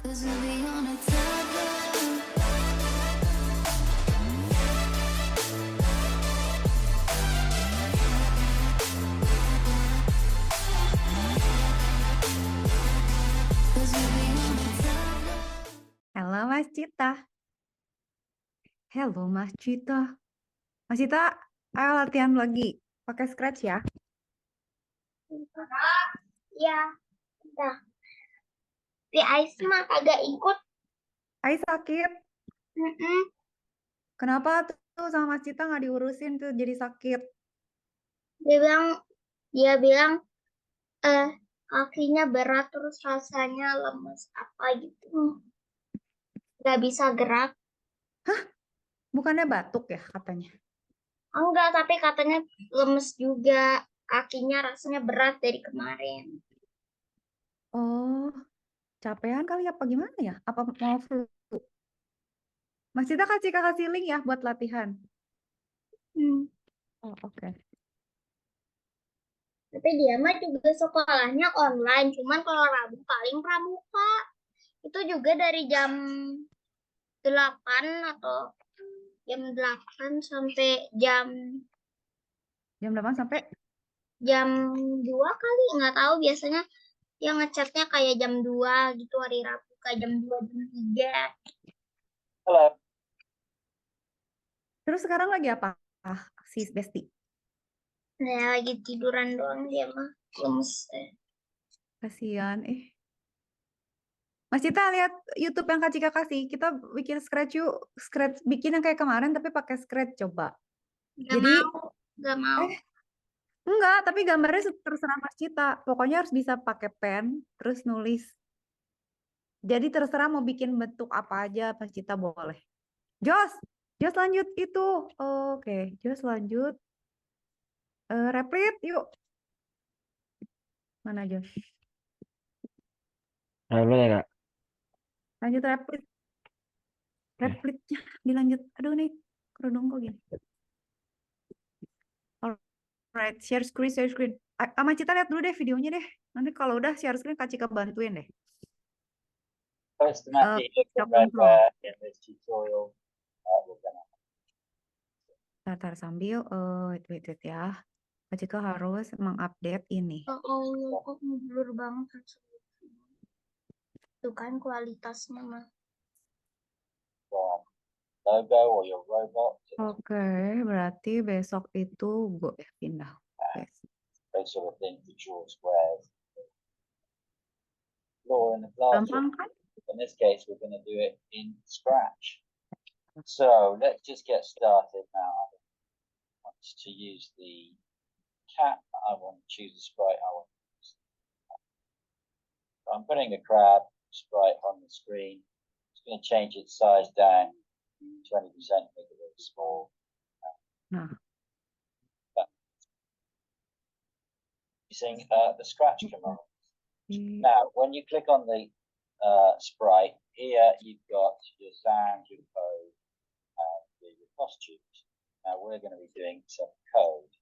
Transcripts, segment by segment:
Halo Mas Cita. Halo Mas Cita. Mas Cita, ayo latihan lagi. Pakai Scratch ya. Ya, udah. Si Ais mah kagak ikut. Ai sakit. Mm-mm. Kenapa tuh sama Mas Cita nggak diurusin tuh jadi sakit? Dia bilang kakinya berat terus rasanya lemes apa gitu. Gak bisa gerak. Bukannya batuk ya katanya? Enggak, tapi katanya lemes juga. Kakinya rasanya berat dari kemarin. Oh, capean kali apa gimana ya? Apa mau flu? Mas Cita kasih kakak link ya buat latihan. Hmm. Oh, oke. Tapi dia mah juga sekolahnya online. Cuman kalau Rabu paling pramuka. Itu juga dari jam 8 atau jam 8 sampai Jam 8 sampai jam 2 kali. Nggak tahu, biasanya dia ngechatnya kayak jam 2 gitu hari Rabu. Kayak jam 2, jam 3. Halo. terus sekarang lagi apa? Si Besti. Nah, lagi tiduran doang dia mah. Lemes. Kasihan Mas Cita lihat YouTube yang Kak Cika kasih. Kita bikin Scratch yuk. Scratch bikin yang kayak kemarin tapi pakai Scratch coba. Nggak Jadi mau. Nggak mau. enggak, tapi gambarnya terserah Mas Cita. Pokoknya harus bisa pakai pen terus nulis. Jadi terserah mau bikin bentuk apa aja Mas Cita boleh. Jos, Jos lanjut itu. Oke, Jos lanjut. Replit yuk. Mana Jos? Halo ya kak. Lanjut replit. Replitnya dilanjut. Aduh nih, kerudung kok gini. Alright, share screen, share screen. Sama Cita lihat dulu deh videonya deh. Nanti kalau udah share screen Kak Cika bantuin deh. First thematic Kita from kontrol. Redware in this tutorial. We're gonna Tar sambil, wait ya. Kak Cika harus mengupdate ini. Oh Allah, kok ngeblur banget. Tuh kan kualitasnya mah. from logo or your robot. Oke, berarti besok itu gue pindah. Oke. Those sort of things to draw squares. Law in the classroom. Gampang kan? In this case, we're going to do it in Scratch. So let's just get started now. I want to use the cat. I want to choose the sprite. So I'm putting the crab sprite on the screen. Just going to change its size down 20%, make it really small. Nah, Using the Scratch command. i- Now, when you click on the sprite, here you've got your sound, your code, and your costumes. Now, we're going to be doing some code.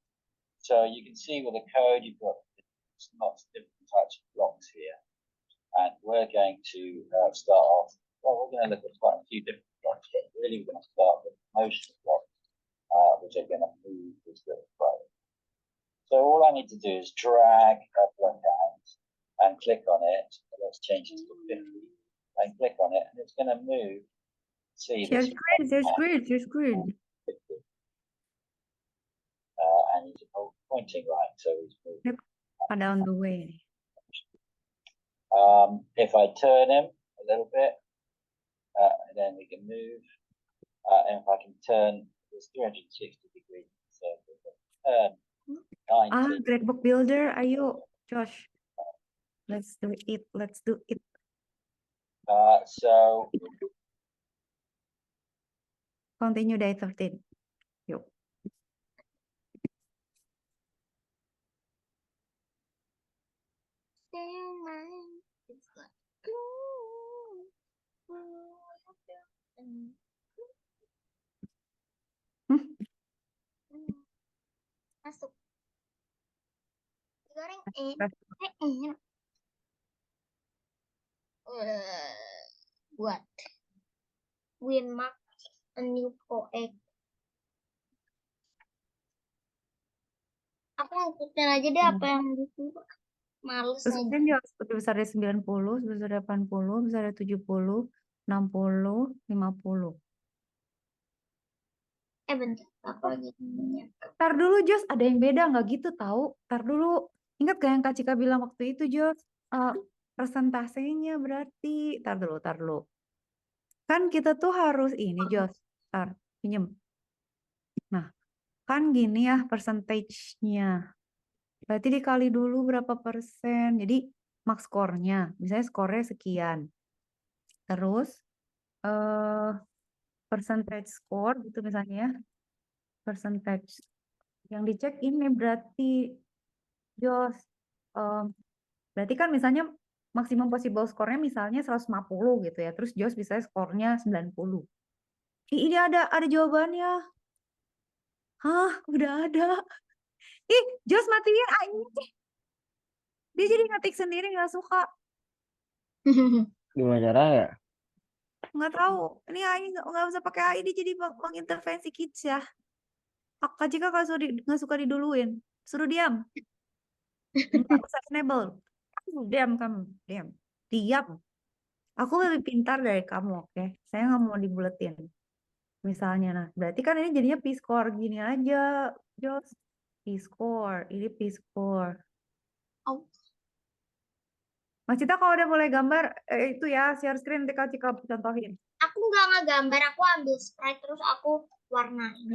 So you can see with the code, you've got lots of different types of blocks here. And we're going to start off, well, we're going to look at quite a few different blocks, but really we're going to start with motion blocks, which are going to move this little frame. So all I need to do is drag a block out and click on it. Let's change it to 50 and click on it, and it's going to move. See share this? screen, share screen, share screen. And he's pointing right, so he's moving. Pada on the way. If I turn him a little bit, then we can move. And if I can turn this 360 degrees, so we can turn 90. Great Book Builder, ayo, Josh. Let's do it, let's do it. So Continue day 13. Yuk. It's like, masuk. Digoreng. What? Win mark a new poet. Aku ngikutin aja deh apa yang disuruh. Males Terus aja. kan Jos, lebih besar dari 90, lebih besar dari 80, lebih besar dari 70, 60, 50. Bentar. Aku lagi nanya. Tar dulu Jos, ada yang beda nggak gitu tahu? Tar dulu. Ingat gak yang Kak Cika bilang waktu itu Jos? Persentasenya berarti. Tar dulu. Kan kita tuh harus ini Jos. Tar, pinjem. Nah, kan gini ya persentage-nya. Berarti dikali dulu berapa persen. Jadi max score-nya. Misalnya skornya sekian. Terus eh percentage score gitu misalnya ya. Percentage. Yang dicek ini berarti Jos. Berarti kan misalnya maksimum possible score-nya misalnya 150 gitu ya. Terus Jos bisa skornya 90. Ini ada jawabannya. Hah, udah ada. Ih, Jos matiin AI. Dia jadi ngetik sendiri nggak suka. Gimana caranya? Nggak tahu. Ini AI nggak usah pakai AI. Dia jadi mengintervensi kids ya. Kak Jika nggak suka diduluin. Suruh diam. Nggak usah enable. Diam kamu. Diam. Diam. Aku lebih pintar dari kamu, oke? Saya nggak mau dibuletin. Misalnya, nah, berarti kan ini jadinya P-score gini aja, Jos. P-score, ini P-score. Oh. Mas Cita kalau udah mulai gambar, itu ya, share screen nanti Kak Cika contohin. Aku nggak ngegambar, aku ambil sprite terus aku warnain.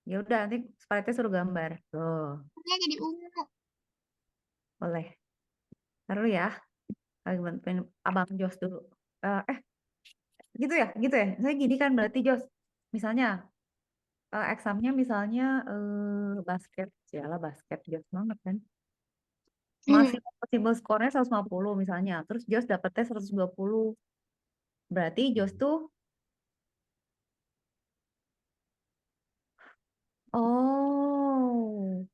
Ya udah, nanti sprite-nya suruh gambar. Tuh, Dia jadi ungu. boleh. Taruh ya. Lagi bantuin Abang Jos dulu. Gitu ya, gitu ya. Saya gini kan berarti Jos. Misalnya, examnya misalnya basket. Sialah basket, Jos banget kan. Maksimal possible score-nya 150 misalnya. Terus Jos dapetnya 120. Berarti Jos tuh oh.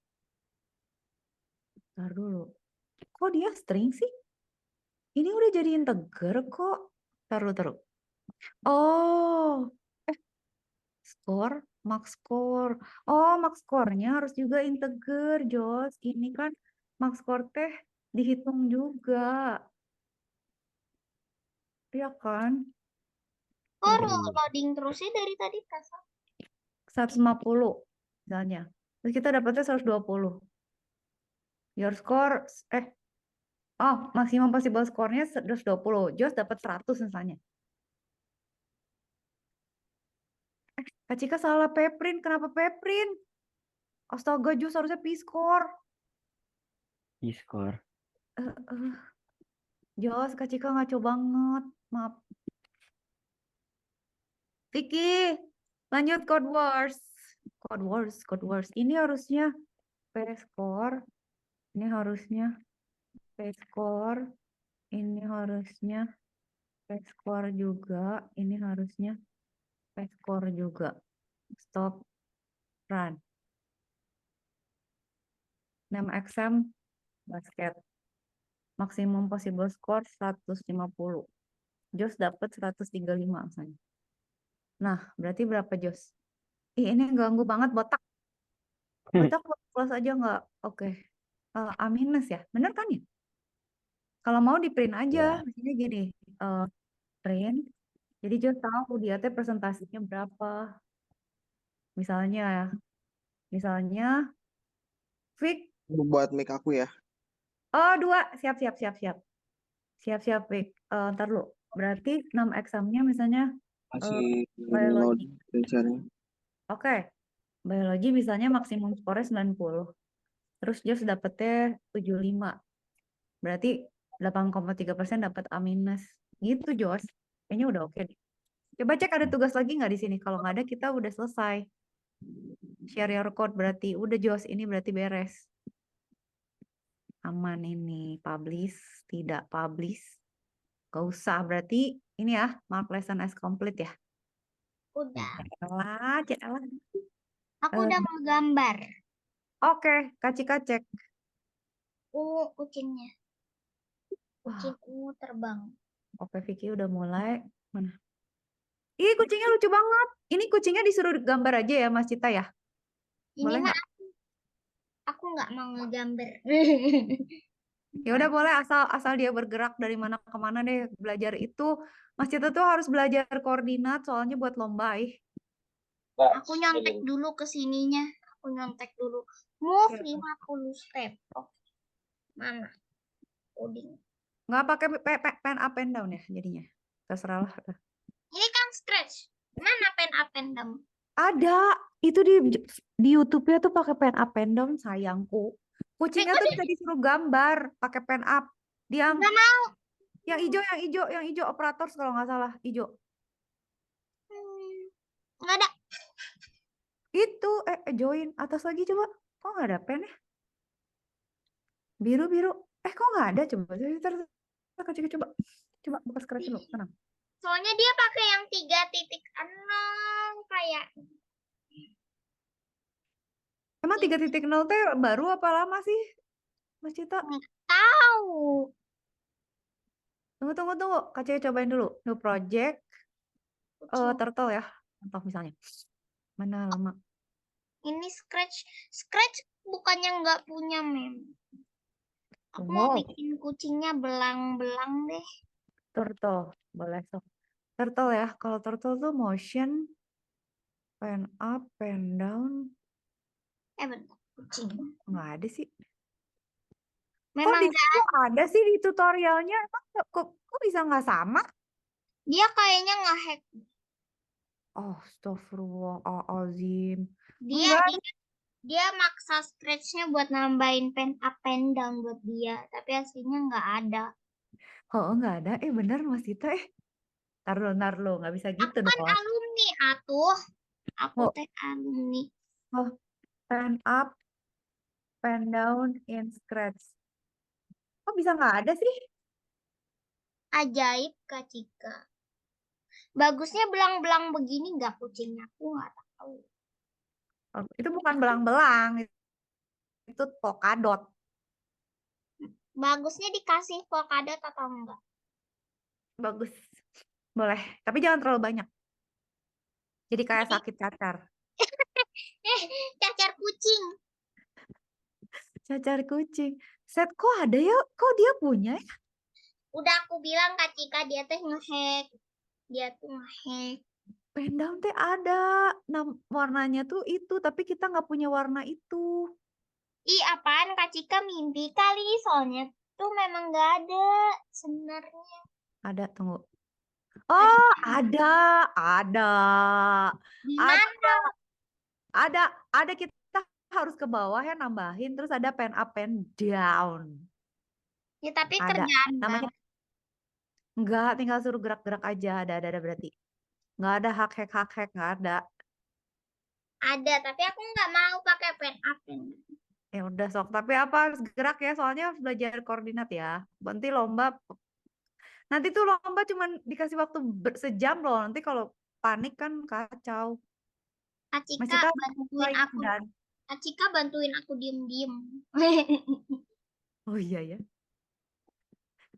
Ntar dulu. Kok dia string sih? Ini udah jadi integer kok. Taruh. Oh, score, max score. Oh, max score-nya harus juga integer, Jos. Ini kan max score teh dihitung juga. Iya kan? Kok loading terus sih dari tadi perasaan? 150 misalnya. Terus kita dapetnya 120. Your score, maksimum possible score-nya 120. Jos dapat 100 misalnya. Kak Cika salah Peprin. Kenapa Peprin? Astaga, Jos harusnya P-score. P-score. Jos, Kak Cika ngaco banget. Maaf. Vicky, lanjut Code Wars. Code Wars. Ini harusnya P-score. Ini harusnya P-score. Ini harusnya P-score juga. Ini harusnya P-score juga. Stop. Run. Name exam basket. Maksimum possible score 150. Jos dapat 135 misalnya. Nah, berarti berapa Jos? Ini ganggu banget botak. Botak plus aja nggak? Oke. A minus ya? Bener kan ya? Kalau mau di print aja. Ya. Misalnya gini. Print. Jadi Jos tahu dia teh presentasinya berapa. Misalnya Vic. Buat mic aku ya. Oh, 2. Siap. Siap, Vic. Ntar lu. Berarti 6 examnya misalnya Masih biologi. loading rencananya. Oke. Biologi misalnya maksimum skornya 90. Terus Jos dapetnya 75. Berarti 8,3% dapat A minus. Gitu Jos. Kayaknya udah oke deh. Coba cek ada tugas lagi nggak di sini. Kalau nggak ada kita udah selesai. Share your code berarti. Udah Jos, ini berarti beres. Aman ini. Publish. Tidak publish. Gak usah. Berarti ini ya. Mark lesson as complete ya. Udah. Celah. Aku udah mau gambar. Oke. Kak Cika cek. Kucingnya. Kucing ungu terbang. Oke, Vicky udah mulai. Mana? Ih, kucingnya lucu banget. Ini kucingnya disuruh gambar aja ya, Mas Cita ya? Ini Boleh mah nggak? aku nggak mau ngegambar. Ya udah boleh, asal dia bergerak dari mana ke mana deh. Belajar itu, Mas Cita tuh harus belajar koordinat soalnya buat lomba. That's Aku nyontek silly. dulu ke sininya. Aku nyontek dulu. Move Iya. 50 step. Oke. Mana? Coding. Nggak pakai pen up and down ya jadinya. Terserah lah. Ini kan scratch. Mana pen up and down? Ada, itu di YouTube-nya tuh pakai pen up and down, sayangku. Kucingnya tuh bisa disuruh gambar pakai pen up. Diam. Nggak mau. Yang hijau operator kalau nggak salah, hijau. Nggak ada. Itu join atas lagi coba. Kok nggak ada pen ya? Biru. Kok nggak ada coba. Coba. Coba buka scratch dulu, tenang. Soalnya dia pakai yang 3.6 kayak. Emang 3.0 teh baru apa lama sih, Mas Cita? Tahu. Tunggu. Kak Cia cobain dulu. New project, turtle ya. Contoh misalnya. Mana lama? Ini scratch. Scratch bukannya nggak punya mem. Aku mau Wow. bikin kucingnya belang-belang deh. Turtle, boleh sok. Turtle ya. Kalau turtle tuh motion, pen up, pen down. Bentar. Kucing. Nggak ada sih. Memang Kok ada sih di tutorialnya? Emang kok bisa nggak sama? dia kayaknya nge-hack. Oh, astagfirullahaladzim. Dia Enggak. dia maksa scratch-nya buat nambahin pen up pen down buat dia, tapi aslinya nggak ada. Oh, nggak ada. Bener Mas Tita. Ntar lo. Nggak bisa gitu Aku kan dong. alumni atuh. Aku Oh, teh alumni. pen up, pen down in Scratch. Kok bisa nggak ada sih? Ajaib Kak Cika. Bagusnya belang-belang begini nggak kucingnya? Aku nggak tahu. Oh, itu bukan belang-belang. Itu polkadot. Bagusnya dikasih polkadot atau enggak? Bagus. Boleh. Tapi jangan terlalu banyak. Jadi kayak sakit cacar. Cacar kucing. Cacar kucing. Set, kok ada ya? Kok dia punya ya? Udah aku bilang Kak Cika dia teh nge-hack. Dia tuh nge-hack. Pen down teh ada. Warnanya tuh itu. Tapi kita nggak punya warna itu. Ih, apaan Kak Cika mimpi kali, soalnya tuh memang nggak ada sebenarnya. Ada, tunggu. Oh, ada. Di mana? Ada kita harus ke bawah ya nambahin. Terus ada pen up, pen down. Ya tapi Ada. kerjaan Namanya enggak, tinggal suruh gerak-gerak aja. Ada berarti. Nggak ada hack, nggak ada. ada, tapi aku nggak mau pakai pen up. Ya udah sok. Tapi apa harus gerak ya? Soalnya harus belajar koordinat ya. Nanti lomba. Nanti tuh lomba cuman dikasih waktu sejam loh. Nanti kalau panik kan kacau. Kak Mas Cika Cita bantuin mulai aku. dan. Kak Cika bantuin aku diem-diem. Oh iya ya.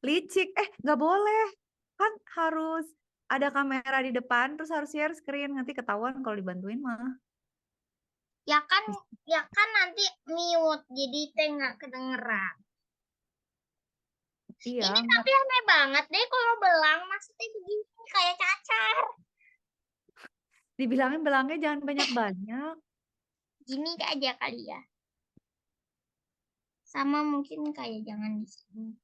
Licik. Nggak boleh. Kan harus ada kamera di depan. Terus harus share screen. Nanti ketahuan kalau dibantuin mah. Ya kan nanti mute, jadi teh nggak kedengeran. Iya. Ini tapi aneh banget deh kalau belang, maksudnya begini kayak cacar. Dibilangin belangnya jangan banyak-banyak. Gini aja kali ya. Sama mungkin kayak jangan di sini.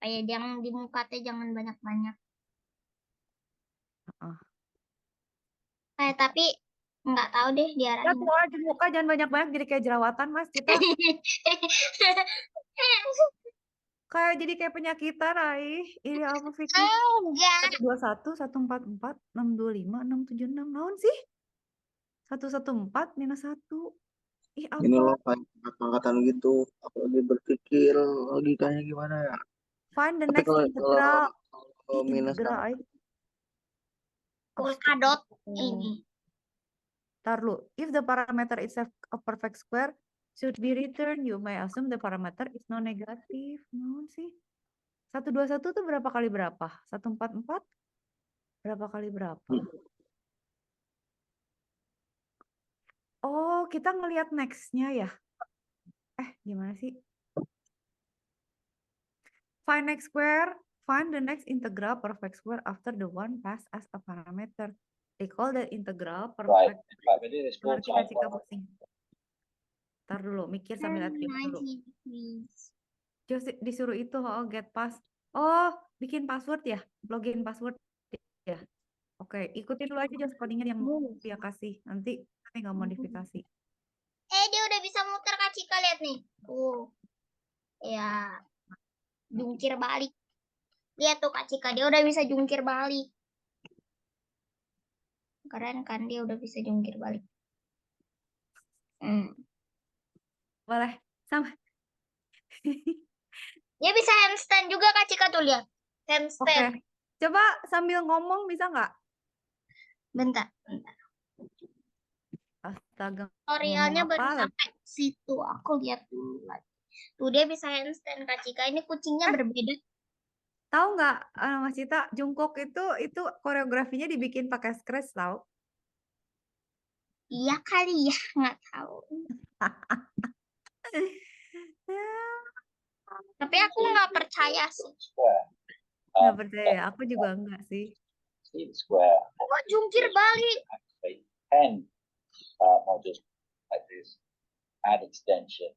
Kayak jangan di muka teh jangan banyak-banyak. Tapi nggak tahu deh Ya, diarahin. pokoknya di muka jangan banyak-banyak jadi kayak jerawatan, Mas. Kita kayak jadi kayak penyakitan, Raih. Ini apa, Vicky? Enggak. 121, 144, 625, 676. Naon sih? 114 minus 1. Ih, Ini apa? loh kayak angkatan gitu. Aku lagi berpikir logikanya gimana ya. Find the Tapi next integral. kalau minus Integral, Ay. Polkadot Astaga. ini. Ntar lu. If the parameter is a perfect square, should be returned, you may assume the parameter is non-negative. Naon sih? 121 tuh berapa kali berapa? 144 berapa kali berapa? Oh, kita ngelihat next-nya ya. Gimana sih? Find next square. Find the next integral perfect square after the one passed as a parameter. Recall the integral Right. perfect. In fact, we do this four Nanti times. kasih ke pusing. Ntar dulu, mikir sambil lihat game dulu. 90 degrees. Just disuruh itu, get pass. Oh, bikin password ya? Login password ya? Oke, ikutin dulu aja just codingan yang dia kasih. Nanti nggak modifikasi. Dia udah bisa muter Kak Cika, lihat nih. Tuh. Ya. Jungkir balik. Lihat tuh Kak Cika, dia udah bisa jungkir balik. Keren kan, dia udah bisa jungkir balik. Boleh, sama. Dia bisa handstand juga Kak Cika, tuh lihat. Oke, Handstand. coba sambil ngomong bisa nggak? Bentar. Astaga, Tutorialnya ngomong baru apa lagi? sampai situ. Aku lihat dulu lagi. Tuh dia bisa handstand Kak Cika. Ini kucingnya berbeda. Tahu nggak, Mas Cita, Jungkook itu koreografinya dibikin pakai Scratch tahu? Iya kali ya, nggak tahu. Tapi aku nggak percaya sih. Square. Nggak percaya, aku juga enggak sih. See the square. Kok jungkir balik? Activate 10 modules like this. Add extension.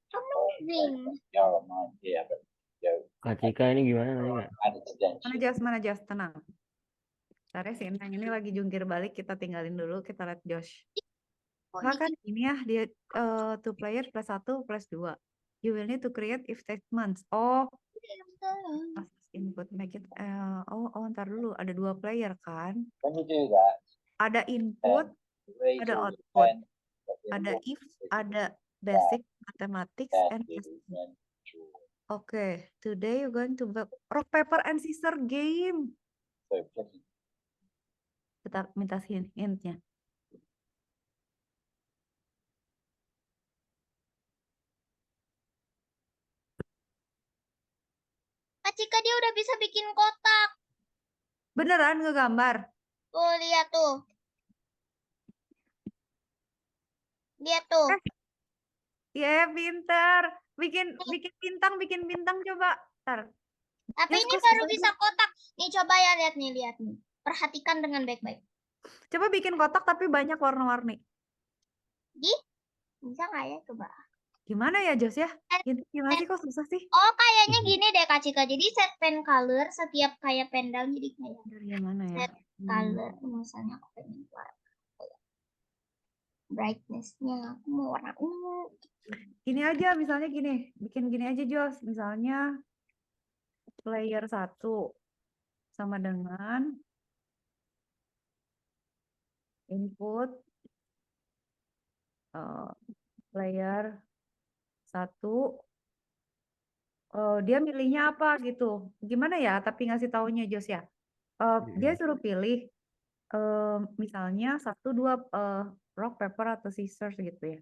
Amazing. Arrow 9 here, but go. Kak Cika ini gimana nih Kak? Add extension. Mana Josh, tenang. Bentar ya, si Inang ini lagi jungkir balik, kita tinggalin dulu, kita lihat Josh. Kan ini ya, dia 2 players plus 1 plus 2. You will need to create if statements. Oh, input make it. Ntar dulu, ada 2 player kan? When you do that, Ada input, raise ada all the output. 10, but then Ada walk if, through ada basic mathematics that and is SAT. then draw. Oke, today you're going to rock paper and scissors game. So clicking Kita minta hint-nya. Kak Cika dia udah bisa bikin kotak. Beneran ngegambar? Tuh lihat tuh. Lihat tuh. Pinter. Bikin bintang coba. Ntar. Tapi Yes, ini kok baru susah bisa sih? kotak. Nih coba ya lihat nih. Perhatikan dengan baik-baik. Coba bikin kotak tapi banyak warna-warni. Bisa nggak ya coba? Gimana ya, Jos ya? Gimana sih kok susah sih? Oh, kayaknya gini deh Kak Cika. Jadi set pen color setiap kayak pen down jadi kayak Dari yang mana ya? set color. Misalnya aku pengen warna brightness-nya aku mau warna ungu. Gini aja, misalnya gini. Bikin gini aja, Jos. Misalnya player 1 sama dengan input player 1. Dia milihnya apa gitu. Gimana ya? Tapi ngasih taunya Jos ya. Dia suruh pilih misalnya 1, 2 rock, paper, atau scissors gitu ya.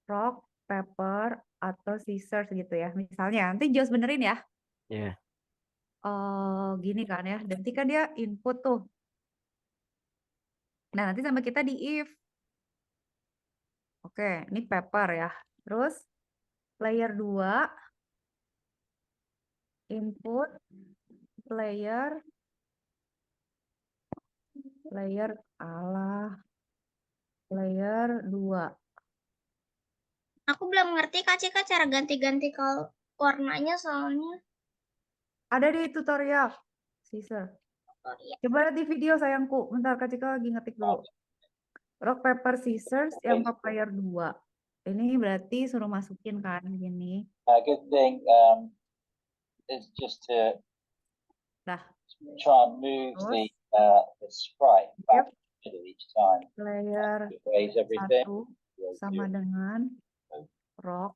Rock, paper, atau scissors gitu ya. Misalnya, nanti Jos benerin ya. Iya. Gini kan ya. Nanti kan dia input tuh. Nah, nanti sama kita di if. Oke, ini paper ya. Terus layer 2 input layer layer 2. Aku belum ngerti Kak Cika cara ganti-ganti kalau warnanya soalnya. Ada di tutorial. Scissor. Coba lihat di video sayangku. Bentar, Kak Cika lagi ngetik dulu. Rock, paper, scissors yang ke player 2. Ini berarti suruh masukin kan gini. A good thing is just to Dah. try and move the sprite back to each time. Player Erase everything. 1 sama dengan rock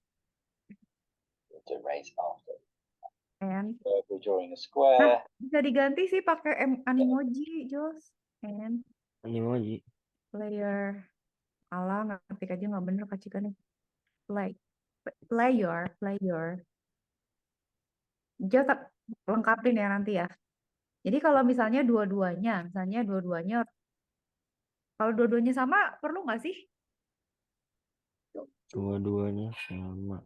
To erase after. and So if we're drawing a square. bisa diganti sih pakai animoji, Jos. And Animoji. player ngetik aja nggak bener Kak Cika nih. Player Just lengkapin ya nanti ya. Jadi kalau misalnya dua-duanya, kalau dua-duanya sama, perlu nggak sih? Dua-duanya sama.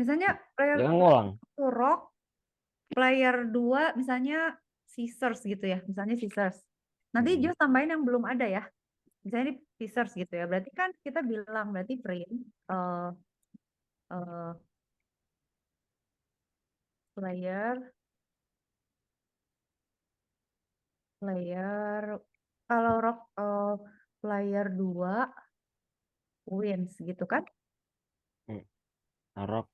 Misalnya player Dia kan ngulang. satu rock, player 2 misalnya scissors gitu ya, misalnya scissors. Nanti Hmm. just tambahin yang belum ada ya. Misalnya ini scissors gitu ya. Berarti kan kita bilang berarti print eh, player kalau rock player 2 wins gitu kan. Rock.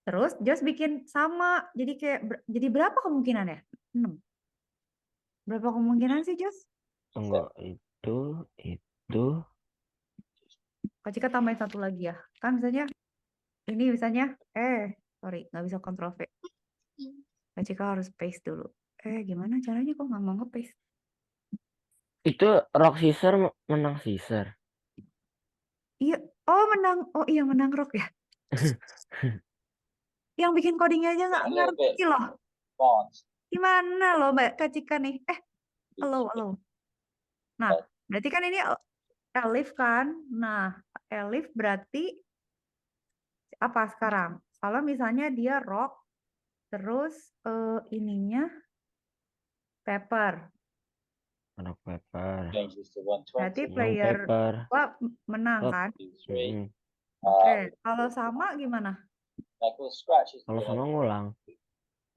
Terus just bikin sama. Jadi kayak jadi berapa kemungkinannya? 6. Berapa kemungkinan sih just? Tunggu. Itu. Kak Cika tambahin satu lagi ya. Kan misalnya ini misalnya sorry nggak bisa kontrol V. Kak Cika harus paste dulu. Gimana caranya kok nggak mau nge-paste? Itu rock scissor menang scissor. Iya, oh menang. Oh iya menang rock ya. Yang bikin codingnya aja nggak A little bit ngerti loh. advanced. Gimana loh Mbak Kak Cika nih? Halo. Nah, berarti kan ini elif kan? Nah, elif berarti apa sekarang? Kalau misalnya dia rock, terus ininya paper. Rock paper. Change this to Berarti 120. player paper. 2 menang Oh. kan? 3. Oke, kalau sama gimana? Like we'll scratch this Kalau sama ngulang.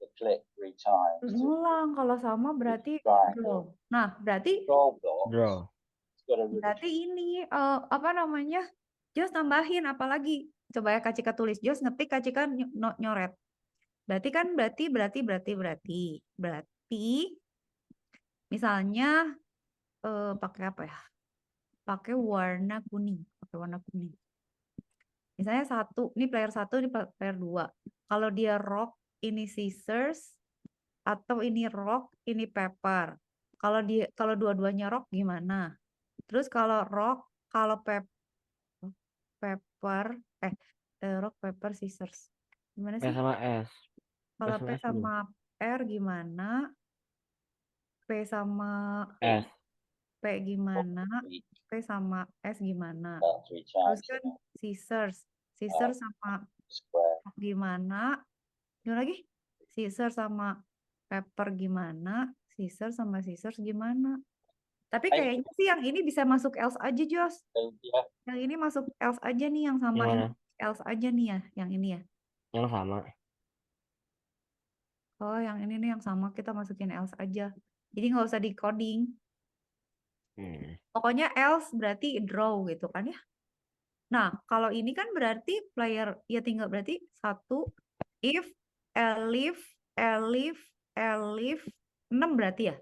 the click 3 times. Ngulang. Kalau sama berarti draw. Nah, berarti Control block. Draw. It's got a really berarti ini apa namanya? Just tambahin apalagi? Coba ya Kak Cika tulis. Just ngetik Kak Cika nyoret. Berarti kan berarti misalnya pakai apa ya? Pakai warna kuning. Misalnya ini player 1, ini player 2. Kalau dia rock, ini scissors, atau ini rock, ini paper. Kalau dua-duanya rock gimana? Terus kalau rock, kalau paper, rock, paper, scissors. Gimana P sih? sama S. Kalau P sama S sama R gimana? P sama S. P gimana? P sama S gimana? 3 Terus times. kan scissors. Scissors sama Square. gimana? Gimana lagi? Scissors sama paper gimana? Scissors sama scissors gimana? Tapi kayaknya sih yang ini bisa masuk else aja, Jos. Yeah. Yang ini masuk else aja nih, yang sama Yang ini mana? else aja nih ya, yang ini ya. Yang sama. Oh, yang ini nih yang sama kita masukin else aja. Jadi nggak usah di coding. Pokoknya else berarti draw gitu kan ya. Nah, kalau ini kan berarti player, ya tinggal berarti 1, if, elif, 6 berarti ya.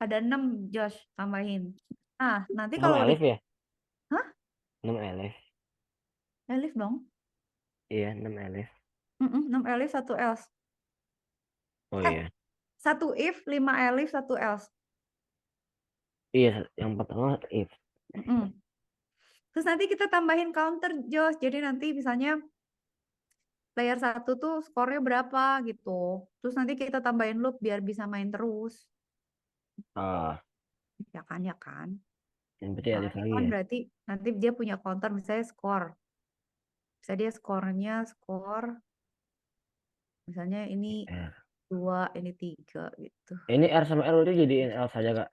Ada 6, Josh, tambahin. Nah, nanti 6 kalau udah, elif ya? Hah? 6 elif. elif dong. Iya, 6 elif. 6 elif, 1 else. Oh iya. 1 if, 5 elif, 1 else. Iya, yang pertama if. Terus nanti kita tambahin counter, Josh. Jadi nanti misalnya player 1 tuh skornya berapa gitu. Terus nanti kita tambahin loop biar bisa main terus. Ya kan. Yang berarti Nah, elif ini lagi kan ya? berarti nanti dia punya counter misalnya skor. Bisa dia skor. Misalnya ini 2, ini 3 gitu. Ini R sama R udah jadiin L saja, Kak?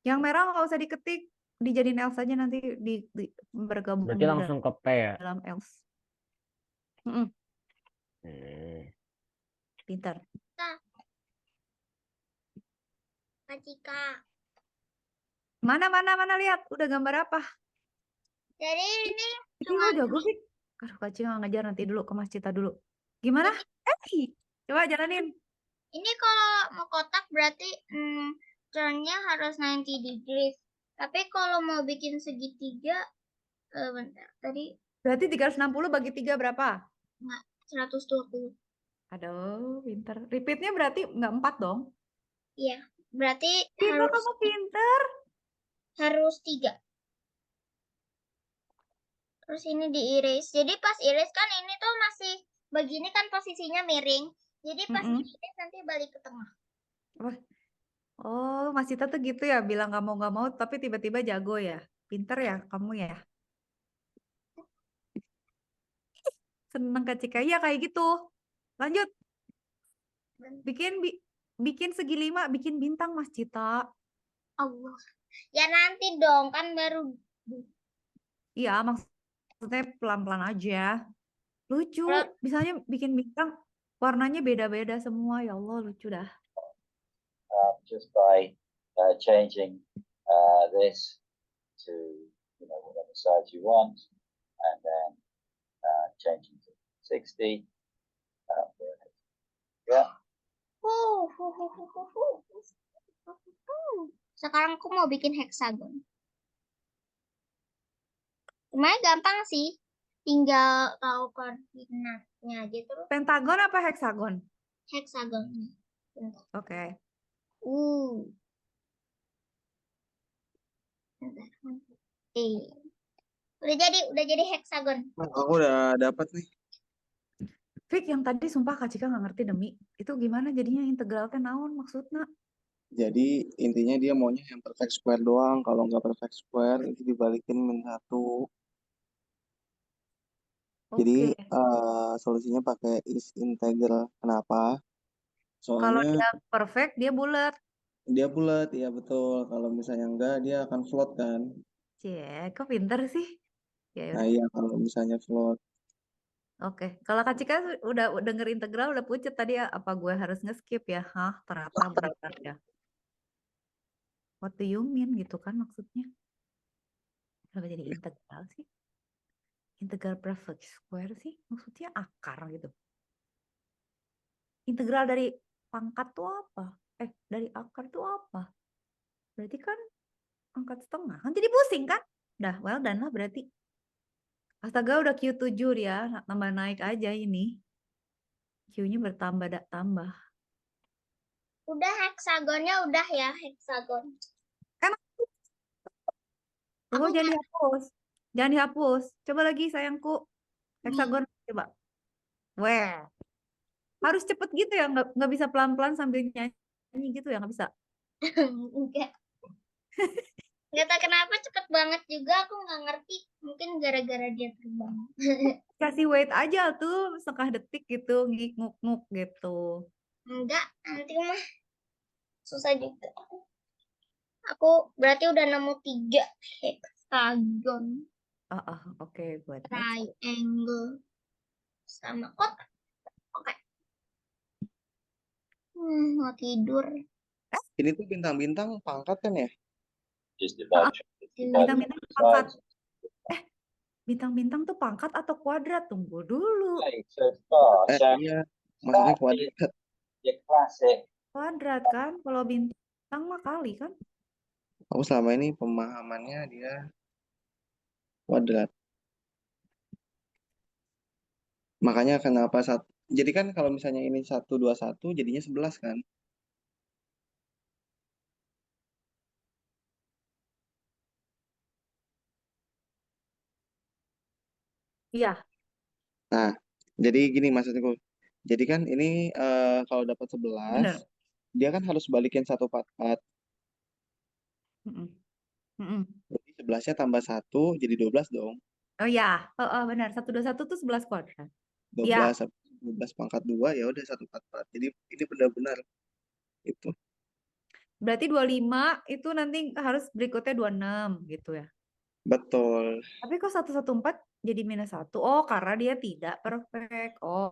Yang merah nggak usah diketik, dijadiin else aja nanti bergabung Berarti langsung ke P ya? dalam else. Pintar. Kak Cika. Mana lihat, udah gambar apa? Jadi ini Cuma jago sih. Aduh, Kak Cika ngajar nanti dulu ke Mas Cita dulu. Gimana? Coba jalanin. Ini kalau mau kotak berarti turnnya harus 90 degrees. Tapi kalau mau bikin segitiga, bentar, tadi Berarti 360 bagi 3 berapa? 120. Aduh, pinter. Repeatnya berarti nggak 4 dong? Iya, berarti Kamu pinter. Harus 3. Terus ini di erase. Jadi pas erase kan ini tuh masih begini kan posisinya miring. Jadi pas Mm-mm. ditulis nanti balik ke tengah. Wah, oh, Mas Cita tuh gitu ya, bilang nggak mau, tapi tiba-tiba jago ya. Pinter ya kamu ya. Seneng Kak Cika. Iya kayak gitu. Lanjut, bikin segi 5, bikin bintang Mas Cita. Allah. Ya nanti dong, kan baru. Iya, maksudnya pelan-pelan aja. Lucu, Kalau- misalnya bikin bintang, warnanya beda-beda semua. Ya Allah, lucu dah. Just by changing this to whatever size you want, and then changing to 60. Yeah. Sekarang aku mau bikin heksagon. Sebenarnya gampang sih. Tinggal tahu koordinatnya aja terus Pentagon apa heksagon? heksagonnya. Bentar. Oke. Bentar. Udah jadi heksagon. Aku udah dapat nih. Fik, yang tadi sumpah Kak Cika nggak ngerti demi. Itu gimana jadinya integral teh naon maksudnya? Jadi intinya dia maunya yang perfect square doang. Kalau nggak perfect square itu dibalikin min 1. Jadi Oke. solusinya pakai is integral. Kenapa? Kalau Soalnya dia perfect, dia bulat. dia bulat, ya betul. Kalau misalnya enggak, dia akan float kan. Cie, kok pinter sih? Ya Nah udah. iya kalau misalnya float. Oke. Kalau Kak Cika udah denger integral udah pucet tadi ya, apa gue harus nge-skip ya? Hah, ternyata begitu ya. What do you mean gitu kan maksudnya? Kenapa jadi integral sih? Integral perfect square sih? Maksudnya akar gitu. Integral dari pangkat tuh apa? Dari akar tuh apa? Berarti kan angkat setengah. Kan jadi pusing kan? Dah, well done lah berarti. Astaga udah Q7 ya, tambah naik aja ini. Q-nya bertambah tambah. Udah heksagonnya udah ya, heksagon. Tunggu Aku jangan dihapus. Jangan dihapus. Coba lagi sayangku. Heksagon coba. Weh. Harus cepet gitu ya, nggak bisa pelan-pelan sambil nyanyi gitu ya, nggak bisa. enggak. Nggak tahu kenapa cepet banget juga, aku nggak ngerti. Mungkin gara-gara dia terbang. Kasih wait aja tuh setengah detik gitu, ngik-nguk-nguk gitu. Enggak, nanti mah susah juga. Aku berarti udah nemu 3 heksagon, Oke, buat next. triangle, sama kotak. Oke. Mau tidur. Ini tuh bintang-bintang pangkat kan ya? Just divide Bintang-bintang both pangkat. sides. Bintang-bintang tuh pangkat atau kuadrat? Tunggu dulu. Okay, so far, so Iya, maksudnya that is kuadrat. your classic. Kuadrat kan? Kalau bintang mah kali kan? Aku selama ini pemahamannya dia kuadrat. Makanya kenapa jadi kan kalau misalnya ini 1, 2, 1 jadinya 11 kan? Iya, Nah, jadi gini maksudku. Jadi kan ini kalau dapat 11, bener. dia kan harus balikin 1 4. Mm-mm. Mm-mm. Jadi 11-nya tambah 1 jadi 12 dong. Oh ya, benar. 121 tuh 11 kuadrat. 12, Ya, 12 pangkat 2 ya udah 144. Jadi ini benar-benar itu. berarti 25 itu nanti harus berikutnya 26 gitu ya. Betul. Tapi kok 114 jadi -1? Oh, karena dia tidak perfect. Oh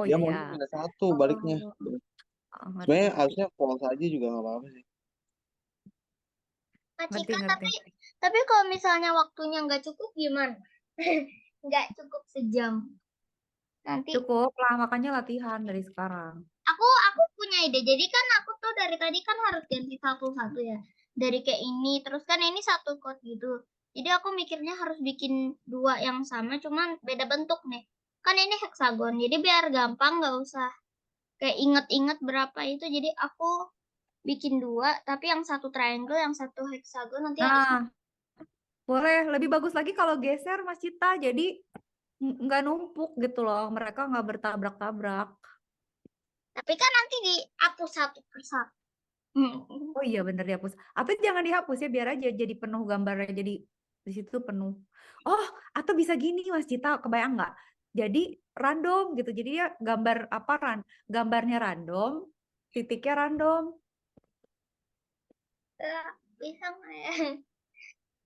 Dia iya. maunya minus 1 baliknya. Ngerti, Sebenarnya ngerti. harusnya false aja juga nggak apa-apa sih. Kak Ngerti, Cika, ngerti. tapi kalau misalnya waktunya nggak cukup gimana? Nggak cukup sejam. Nanti Cukup lah, makanya latihan dari sekarang. aku punya ide. Jadi kan aku tuh dari tadi kan harus ganti satu-satu ya. Dari kayak ini, terus kan ini satu code gitu. Jadi aku mikirnya harus bikin 2 yang sama, cuman beda bentuk nih. Kan ini heksagon, jadi biar gampang nggak usah kayak inget-inget berapa itu. Jadi aku bikin 2, tapi yang satu triangle, yang satu heksagon nanti harus. Nah, boleh. Lebih bagus lagi kalau geser, Mas Cita. Jadi nggak numpuk gitu loh. Mereka nggak bertabrak-tabrak. Tapi kan nanti dihapus satu persatu. Oh iya bener dihapus. Atau jangan dihapus ya, biar aja jadi penuh gambarnya. Jadi di situ penuh. Oh, atau bisa gini Mas Cita, kebayang nggak? Jadi random gitu. Jadi ya gambar apa gambarnya random, titiknya random. Bisa nggak ya?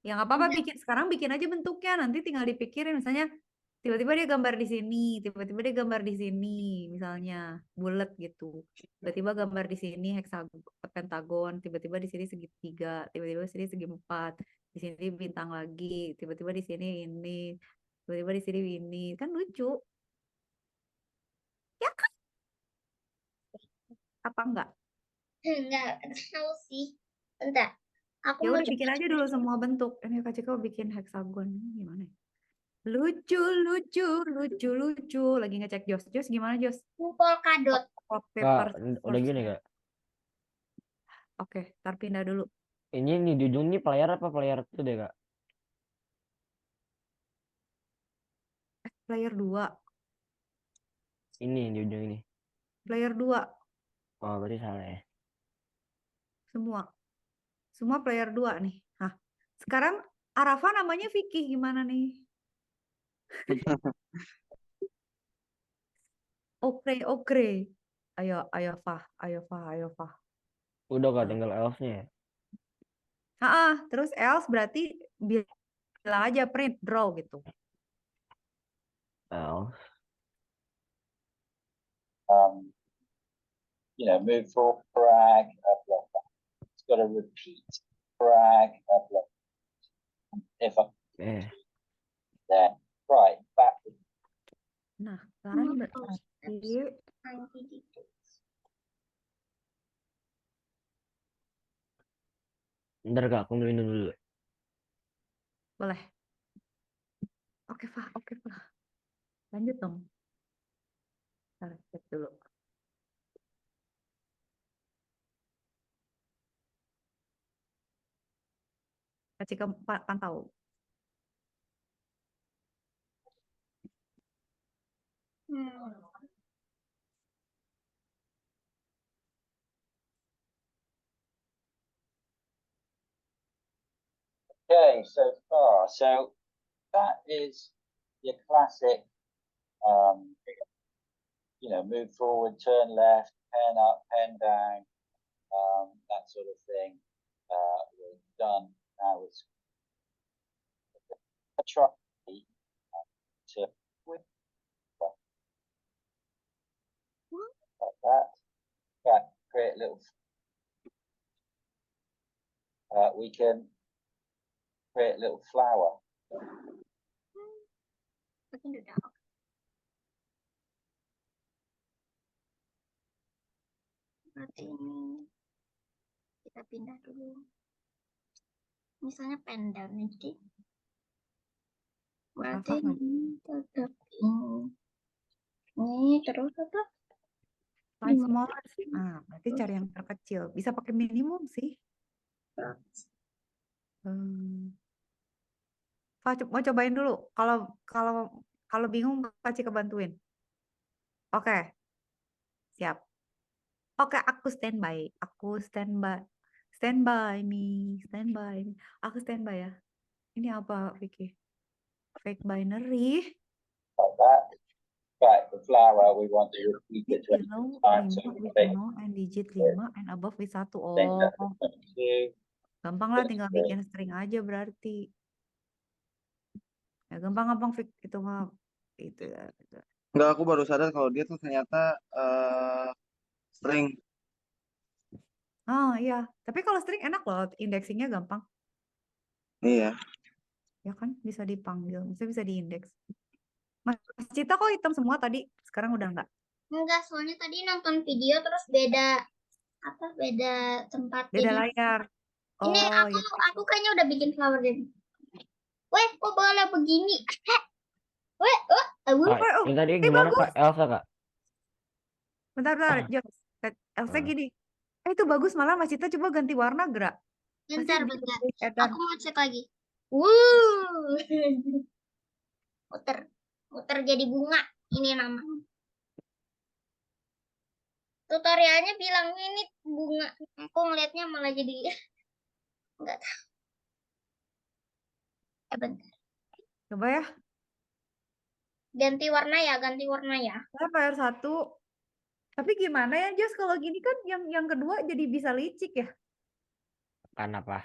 Ya nggak apa-apa, sekarang bikin aja bentuknya, nanti tinggal dipikirin misalnya tiba-tiba dia gambar di sini, tiba-tiba dia gambar di sini, misalnya bulat gitu. Tiba-tiba gambar di sini heksagon, pentagon, tiba-tiba di sini segitiga, tiba-tiba di sini segi empat, di sini bintang lagi, tiba-tiba di sini ini, tiba-tiba di sini ini, kan lucu. Ya kan? Apa enggak? Nggak tahu sih. Bentar. Aku Ya mau udah coba. bikin aja dulu semua bentuk. Ini Kak Cika bikin heksagon. Gimana ya? Lucu, lucu, lucu, lucu. Lagi ngecek Jos. Jos gimana Jos? Polkadot. Rock, Kak, paper, udah scissors. gini Kak. Oke, ntar pindah dulu. Ini nih di ujung ini player apa player itu deh Kak? Player 2. Ini di ujung ini. Player 2. Oh berarti salah ya. Semua. Semua player 2 nih. Hah. Sekarang Arafa namanya Vicky. Gimana nih? Okre, okre. Ayo, ayo, Fah. Ayo, Fah, ayo, Fah. Udah Kak, Nah. tinggal else-nya ya. Terus else berarti bilang aja print, draw gitu. Else. Move for drag a block. It's got to repeat drag a block. If I there, right back. Nah, sekarang berarti Bentar Kak, aku minum dulu. boleh. Oke, Fah, oke, Fah. Lanjut dong. Ntar cek dulu. Kasih ke pantau. Okay, so far, so that is your classic, move forward, turn left, pen up, pen down, that sort of thing. We're done now. It's try to like that. Yeah, create a little. We can create a little flower. Berarti ini kita pindah dulu. Misalnya pendek nih. Berarti ini tetap ini. Ini terus tetap. Size small. Berarti cari yang terkecil. Bisa pakai minimum sih. Mau cobain dulu. Kalau bingung kasih kebantuin. Oke. Siap. Oke, aku standby. Standby nih. Aku standby ya. Ini apa, Vicky? Fake binary. Like that. Right, the flower we want to repeat it 20 times. 5 with 0 and digit 5 and above with 1. Oh, gampang lah, tinggal bikin string aja berarti. Ya gampang itu mah itu ya. Enggak, aku baru sadar kalau dia tuh ternyata string. Oh iya, tapi kalau string enak loh, indexingnya gampang. Iya. Ya kan, bisa dipanggil, bisa diindeks. Mas Cita kok hitam semua tadi? Sekarang udah enggak? Enggak, soalnya tadi nonton video terus beda tempat. Beda Jadi layar. ini Oh, aku kayaknya udah bikin flower deh. Weh, kok bola begini? Weh, Kak, ini tadi gimana bagus. Kak? Elsa Kak? Bentar, Jos. Elsa gini. Itu bagus, malah Mas Cita coba ganti warna gerak. Bentar. Edan. Aku mau cek lagi. Muter. muter jadi bunga. Ini namanya. Tutorialnya bilang ini bunga. Aku ngeliatnya malah jadi enggak tahu. Bentar. Coba ya. Ganti warna ya, ganti warna ya. Saya player 1. Tapi gimana ya, Jos? Kalau gini kan yang kedua jadi bisa licik ya. Kenapa?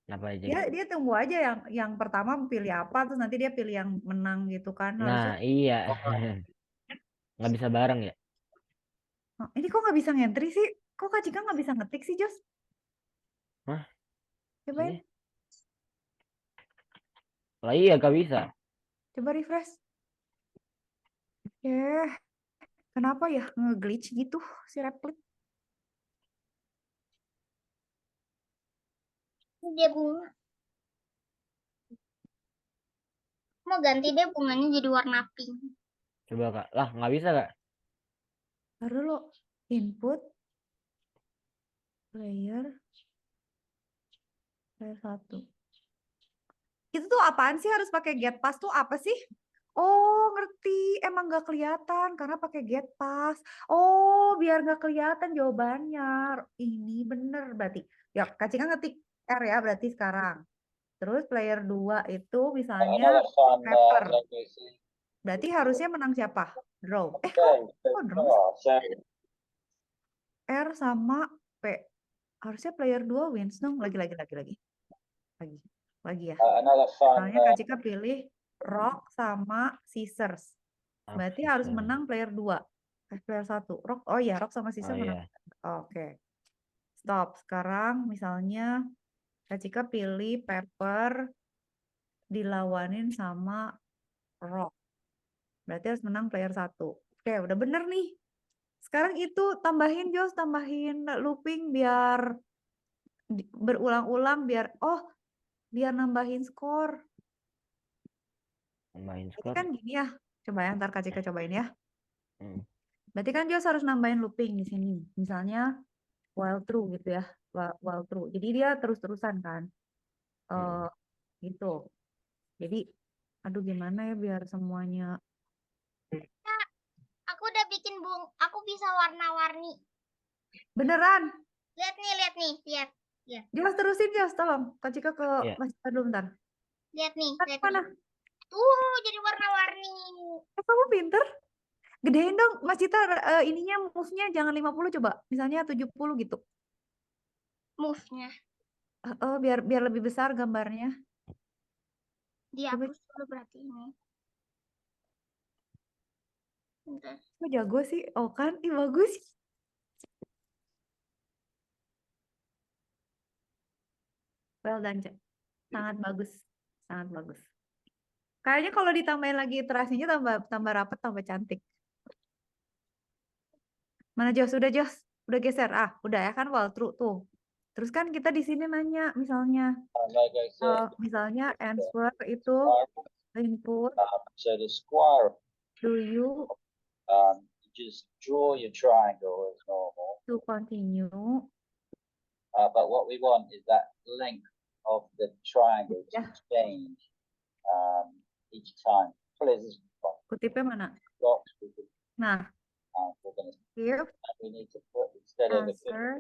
Kenapa aja? Dia tunggu aja yang pertama pilih apa, terus nanti dia pilih yang menang gitu kan. Harusnya. Nah, iya. Nggak bisa bareng ya? Oh, ini kok nggak bisa ngentri sih? Kok Kak Cika nggak bisa ngetik sih, Jos? Hah? Cobain. Ini? Lah iya, nggak bisa. Coba refresh. Kenapa ya nge-glitch gitu si Replit? Ini dia bunga. Mau ganti deh bunganya jadi warna pink. Coba Kak. Lah, nggak bisa Kak. Taruh dulu. Input. Player 1. Itu tuh apaan sih harus pakai get pass tuh apa sih? Oh, ngerti. Emang nggak kelihatan karena pakai get pass. Oh, biar nggak kelihatan jawabannya. Ini bener berarti. Ya, Kak Cika ngetik R ya berarti sekarang. Terus player 2 itu misalnya Another fun Pepper. legacy. Berarti harusnya menang siapa? Draw. Okay, kok draw sih? so R sama P. Harusnya player 2 wins dong. Lagi ya. another fun. Soalnya Kak Cika pilih rock sama scissors. Berarti harus Scissors. menang player 2. Player 1. Rock. Oh iya, rock sama scissors Oh, menang. iya. Oke. Stop. Sekarang misalnya Kak Cika pilih pepper dilawanin sama rock. Berarti harus menang player 1. Oke, udah bener nih. Sekarang itu tambahin Jos, tambahin looping biar berulang-ulang biar nambahin skor. Main Berarti skor. kan gini ya. Coba ya, ntar Kak Cika cobain ya. Hmm. Berarti kan Jos harus nambahin looping di sini. Misalnya while true gitu ya. While true. Jadi dia terus-terusan kan. Gitu. Jadi aduh gimana ya biar semuanya. Aku udah bikin aku bisa warna-warni. Beneran. Lihat nih. Jos terusin Jos, tolong. Kak Cika ke Iya. Mas Cika dulu bentar. Lihat nih. Mana? Jadi warna-warni. Kamu pinter? Gedein dong, Mas Cita ininya move-nya jangan 50 coba. Misalnya 70 gitu. Move-nya. Biar lebih besar gambarnya. Dihapus dulu berarti ini. Bentar. Kok jago sih? Oh kan, bagus. Well done, Cak. Sangat bagus. Sangat bagus. Kayaknya kalau ditambahin lagi iterasinya tambah rapat, tambah cantik. Mana Jos? Udah Jos? Udah geser? Udah ya kan wall true tuh. Terus kan kita di sini nanya misalnya misalnya answer itu input So the square, do you just draw your triangle as normal. to continue. But what we want is that length of the triangle to change each time. Please, Kutipnya mana? box. Nah, We're going to. if We need to put instead of answer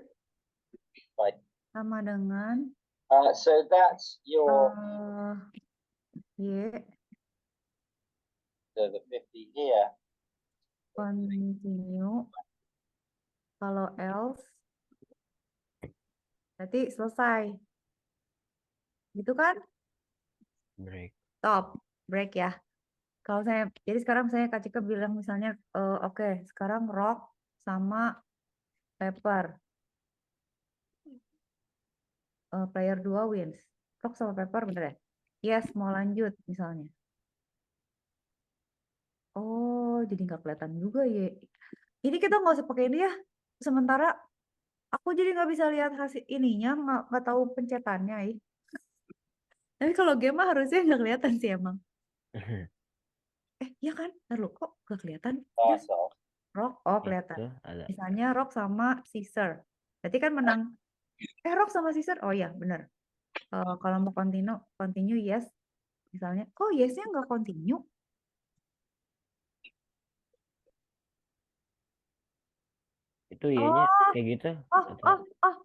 right. sama dengan So that's your y so the 50 here. continue. Kalau else berarti selesai. Gitu kan? Break. Stop, break ya. Kalau jadi sekarang saya Kak Cika bilang misalnya, oke, sekarang rock sama paper. Player 2 wins. Rock sama paper bener ya? Yes, mau lanjut misalnya. Oh, jadi nggak kelihatan juga ya. Ini kita nggak usah pakai ini ya. Sementara aku jadi nggak bisa lihat hasil ininya, nggak tahu pencetannya ya. Tapi kalau game mah harusnya nggak kelihatan sih emang. Iya kan? Lalu kok nggak kelihatan? Just rock, kelihatan. Itu ada. Misalnya rock sama scissor. Berarti kan menang. Rock sama scissor. Oh iya, bener. Kalau mau continue yes. Misalnya, kok yesnya nggak continue? Itu Y-nya Oh, kayak gitu oh, atau oh, oh.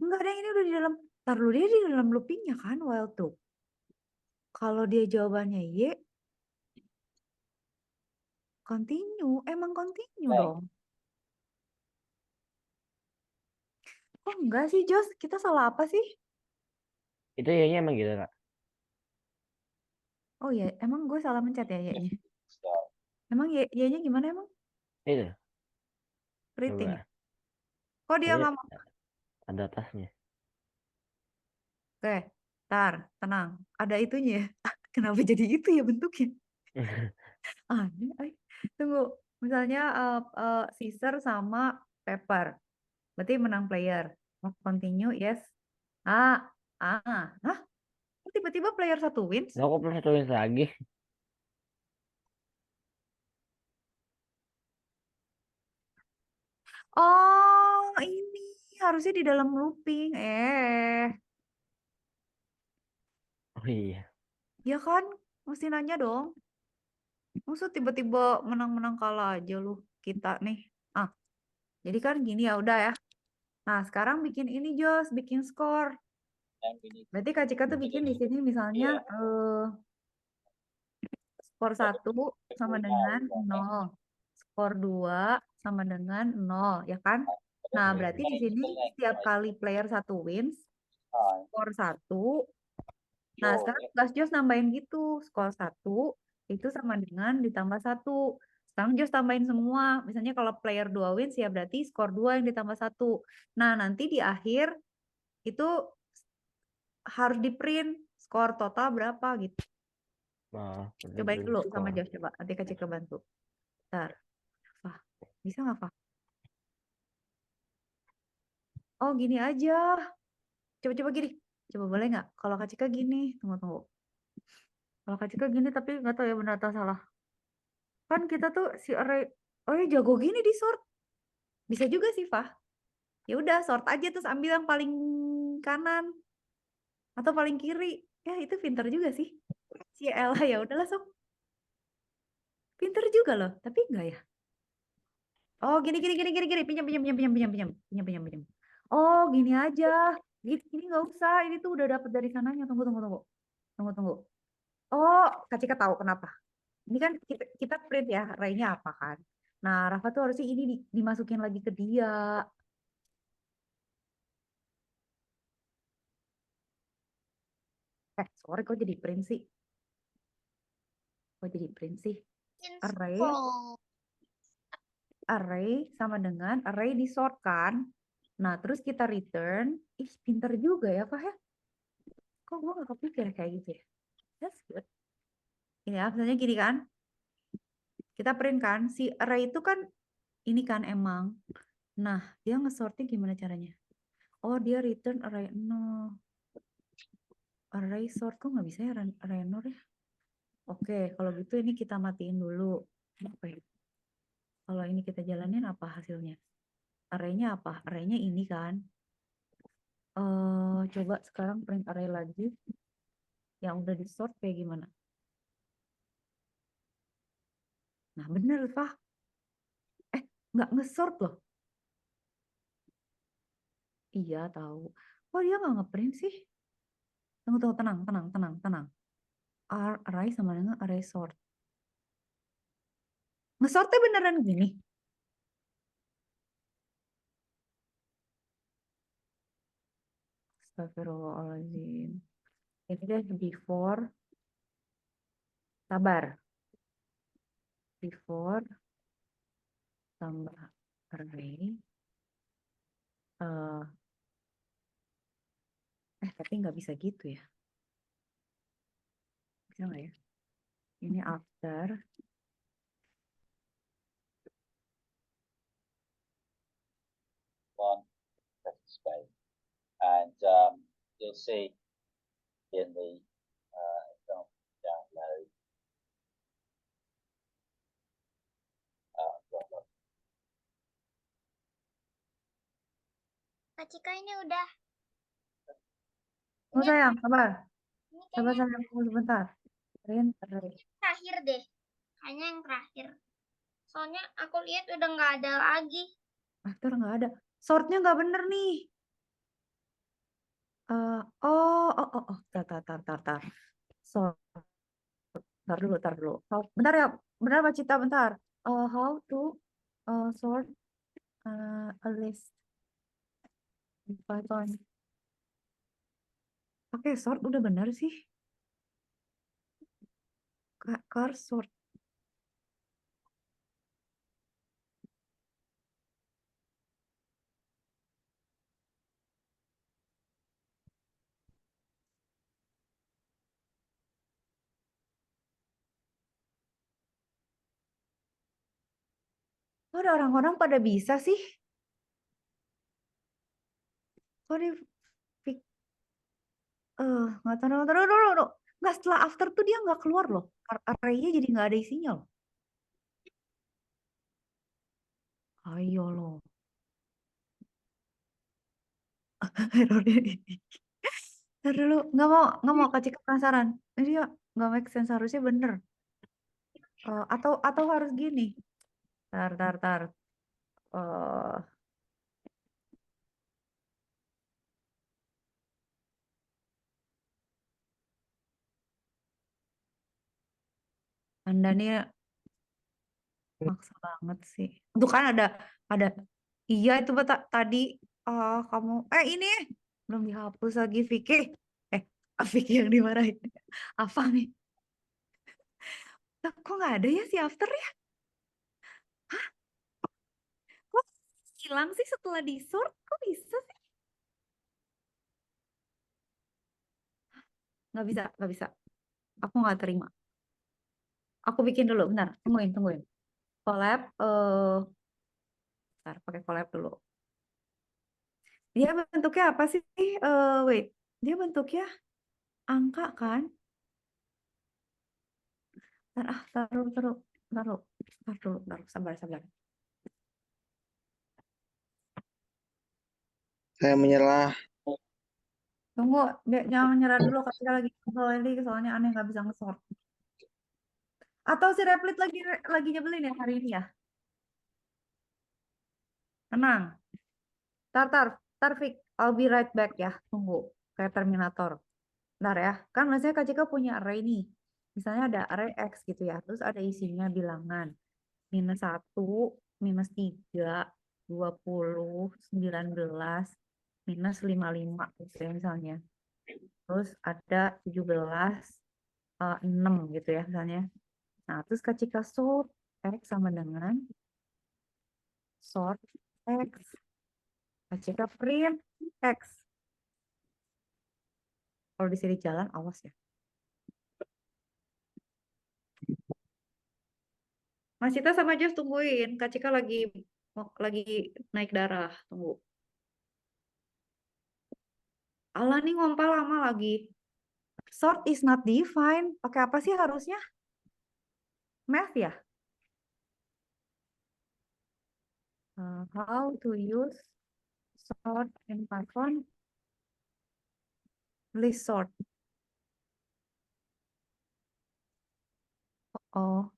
Enggak deh, ini udah di dalam. Ntar dulu, dia di dalam loopingnya kan, while tuh. Kalau dia jawabannya Y, continue. Emang continue Next. dong. Oh enggak sih, Jos? Kita salah apa sih? itu Y-nya emang gitu Kak? Oh ya, emang gue salah mencet ya Y-nya. Start. Emang Y-nya gimana emang? Itu Rating. coba. Kok dia Tapi nggak mau? ada tasnya. Oke, tar, tenang. Ada itunya ya. Kenapa jadi itu ya bentuknya? Aneh, ay. Tunggu. Misalnya scissor sama paper. Berarti menang player. Mau continue, yes. Ah, Hah? Kok tiba-tiba player satu wins? Nah, kok plus tulis lagi? Oh, ini harusnya di dalam looping. Oh iya. Ya kan? Mesti nanya dong. Maksud tiba-tiba menang-menang kalah aja lu kita nih. Ah, jadi kan gini ya udah ya. Nah, sekarang bikin ini Jos, bikin skor. Then we need Berarti Kak Cika tuh bikin di sini misalnya skor 1 sama dengan 0. Skor 2 sama dengan 0, ya kan? Nah, berarti di sini setiap kali player satu wins, time. skor 1. Nah, Draw sekarang it. tugas Jos nambahin gitu. Skor 1 itu sama dengan ditambah 1. Sekarang Jos tambahin semua. Misalnya kalau player 2 wins ya berarti skor 2 yang ditambah 1. Nah, nanti di akhir itu harus di print skor total berapa gitu. Nah, Cobain dulu sama skor. Jos, coba. Nanti Kak Cika bantu. Bentar. Fah, bisa nggak, Fah? Oh, gini aja. Coba-coba gini. Coba boleh nggak? Kalau Kak Cika gini. Tunggu. Kalau Kak Cika gini tapi nggak tahu ya benar atau salah. Kan kita tuh si array. Oh ya jago gini di sort. Bisa juga sih, Fah. Ya udah sort aja terus ambil yang paling kanan atau paling kiri. Ya itu pinter juga sih. Si Ella ya udahlah sok. Pinter juga loh, tapi enggak ya. Oh, gini. Pinjam. Oh, gini aja. Gini nggak usah. Ini tuh udah dapet dari sananya. Tunggu. Oh, Kak Cika tahu kenapa. Ini kan kita print ya, array-nya apa kan. Nah, Rafa tuh harusnya ini dimasukin lagi ke dia. Sorry kok jadi print sih. Array Scroll. array sama dengan array di sort kan. Nah, terus kita return. Ih, pinter juga ya, Pak ya. Kok gue gak kepikir kayak gitu ya. That's good. Ini ya, misalnya gini kan. Kita print kan, si array itu kan ini kan emang. Nah, dia ngesortnya gimana caranya? Oh, dia return array 0. Array sort kok nggak bisa ya array 0 ya? Oke, kalau gitu ini kita matiin dulu. Apa ya? Kalau ini kita jalanin apa hasilnya? Array-nya apa? Array-nya ini kan. Coba sekarang print array lagi. Yang udah di sort kayak gimana? Nah, bener, Fah. Nggak nge-sort loh. Iya, tahu. Kok dia nggak nge-print sih? Tunggu, tenang. Array sama dengan array sort. Nge-sortnya beneran gini. Astagfirullahaladzim. Ini deh before. Sabar. Before tambah array. Tapi nggak bisa gitu ya. Bisa nggak ya? Ini after. One, press space. And you'll see in the example download. Kak Cika ini udah. Oh Ini sayang, sabar. ini Sabar kayaknya sayang, tunggu sebentar. Print array. terakhir deh. Kayaknya yang terakhir. Soalnya aku lihat udah nggak ada lagi. After nggak ada. Sortnya nggak bener nih. Tar. Sort, tar dulu. Bentar ya, bentar Pak Cita, bentar. How to sort a list in Python. Oke, sort udah bener sih. Car sort. Kok ada orang-orang pada bisa sih? Kok di nggak tahu dulu. Nggak, setelah after tuh dia nggak keluar loh. Array-nya jadi nggak ada isinya loh. Ayo loh. Errornya ini. Ntar dulu, nggak mau Kak Cika penasaran. Ini dia nggak make sense, harusnya bener. Atau harus gini. Tar. Eh, Anda nih maksa banget sih. Itu kan ada iya itu tadi kamu ini belum dihapus lagi Vicky. Vicky yang dimarahin. Apa nih? Lah, kok nggak ada ya si after ya? Kok hilang sih setelah di sort? Kok bisa sih? Nggak bisa. Aku nggak terima. Aku bikin dulu, bentar. Tungguin. Collab, bentar, pakai collab dulu. Dia bentuknya apa sih? Wait, dia bentuknya angka kan? Taruh, sabar. Saya menyerah. Tunggu, jangan menyerah dulu, kita lagi ini soalnya aneh nggak bisa nge-sort. Atau si Replit lagi nyebelin ya hari ini ya? Tenang. Tar, Fik. I'll be right back ya. Tunggu. Kayak Terminator. Bentar ya. Kan biasanya Kak Cika punya array nih. Misalnya ada array X gitu ya. Terus ada isinya bilangan. -1, -3, 20, 19, -55 gitu ya misalnya. Terus ada 17, 6 gitu ya misalnya. Nah, terus Kak Cika sort X sama dengan sort X. Kak Cika print X. Kalau di sini jalan, awas ya. Mas Cita sama Jos tungguin. Kak Cika lagi naik darah. Tunggu. Allah nih ngompal lama lagi. Sort is not defined. Pakai apa sih harusnya? Math ya? How to use sort in Python? List sort. Oh.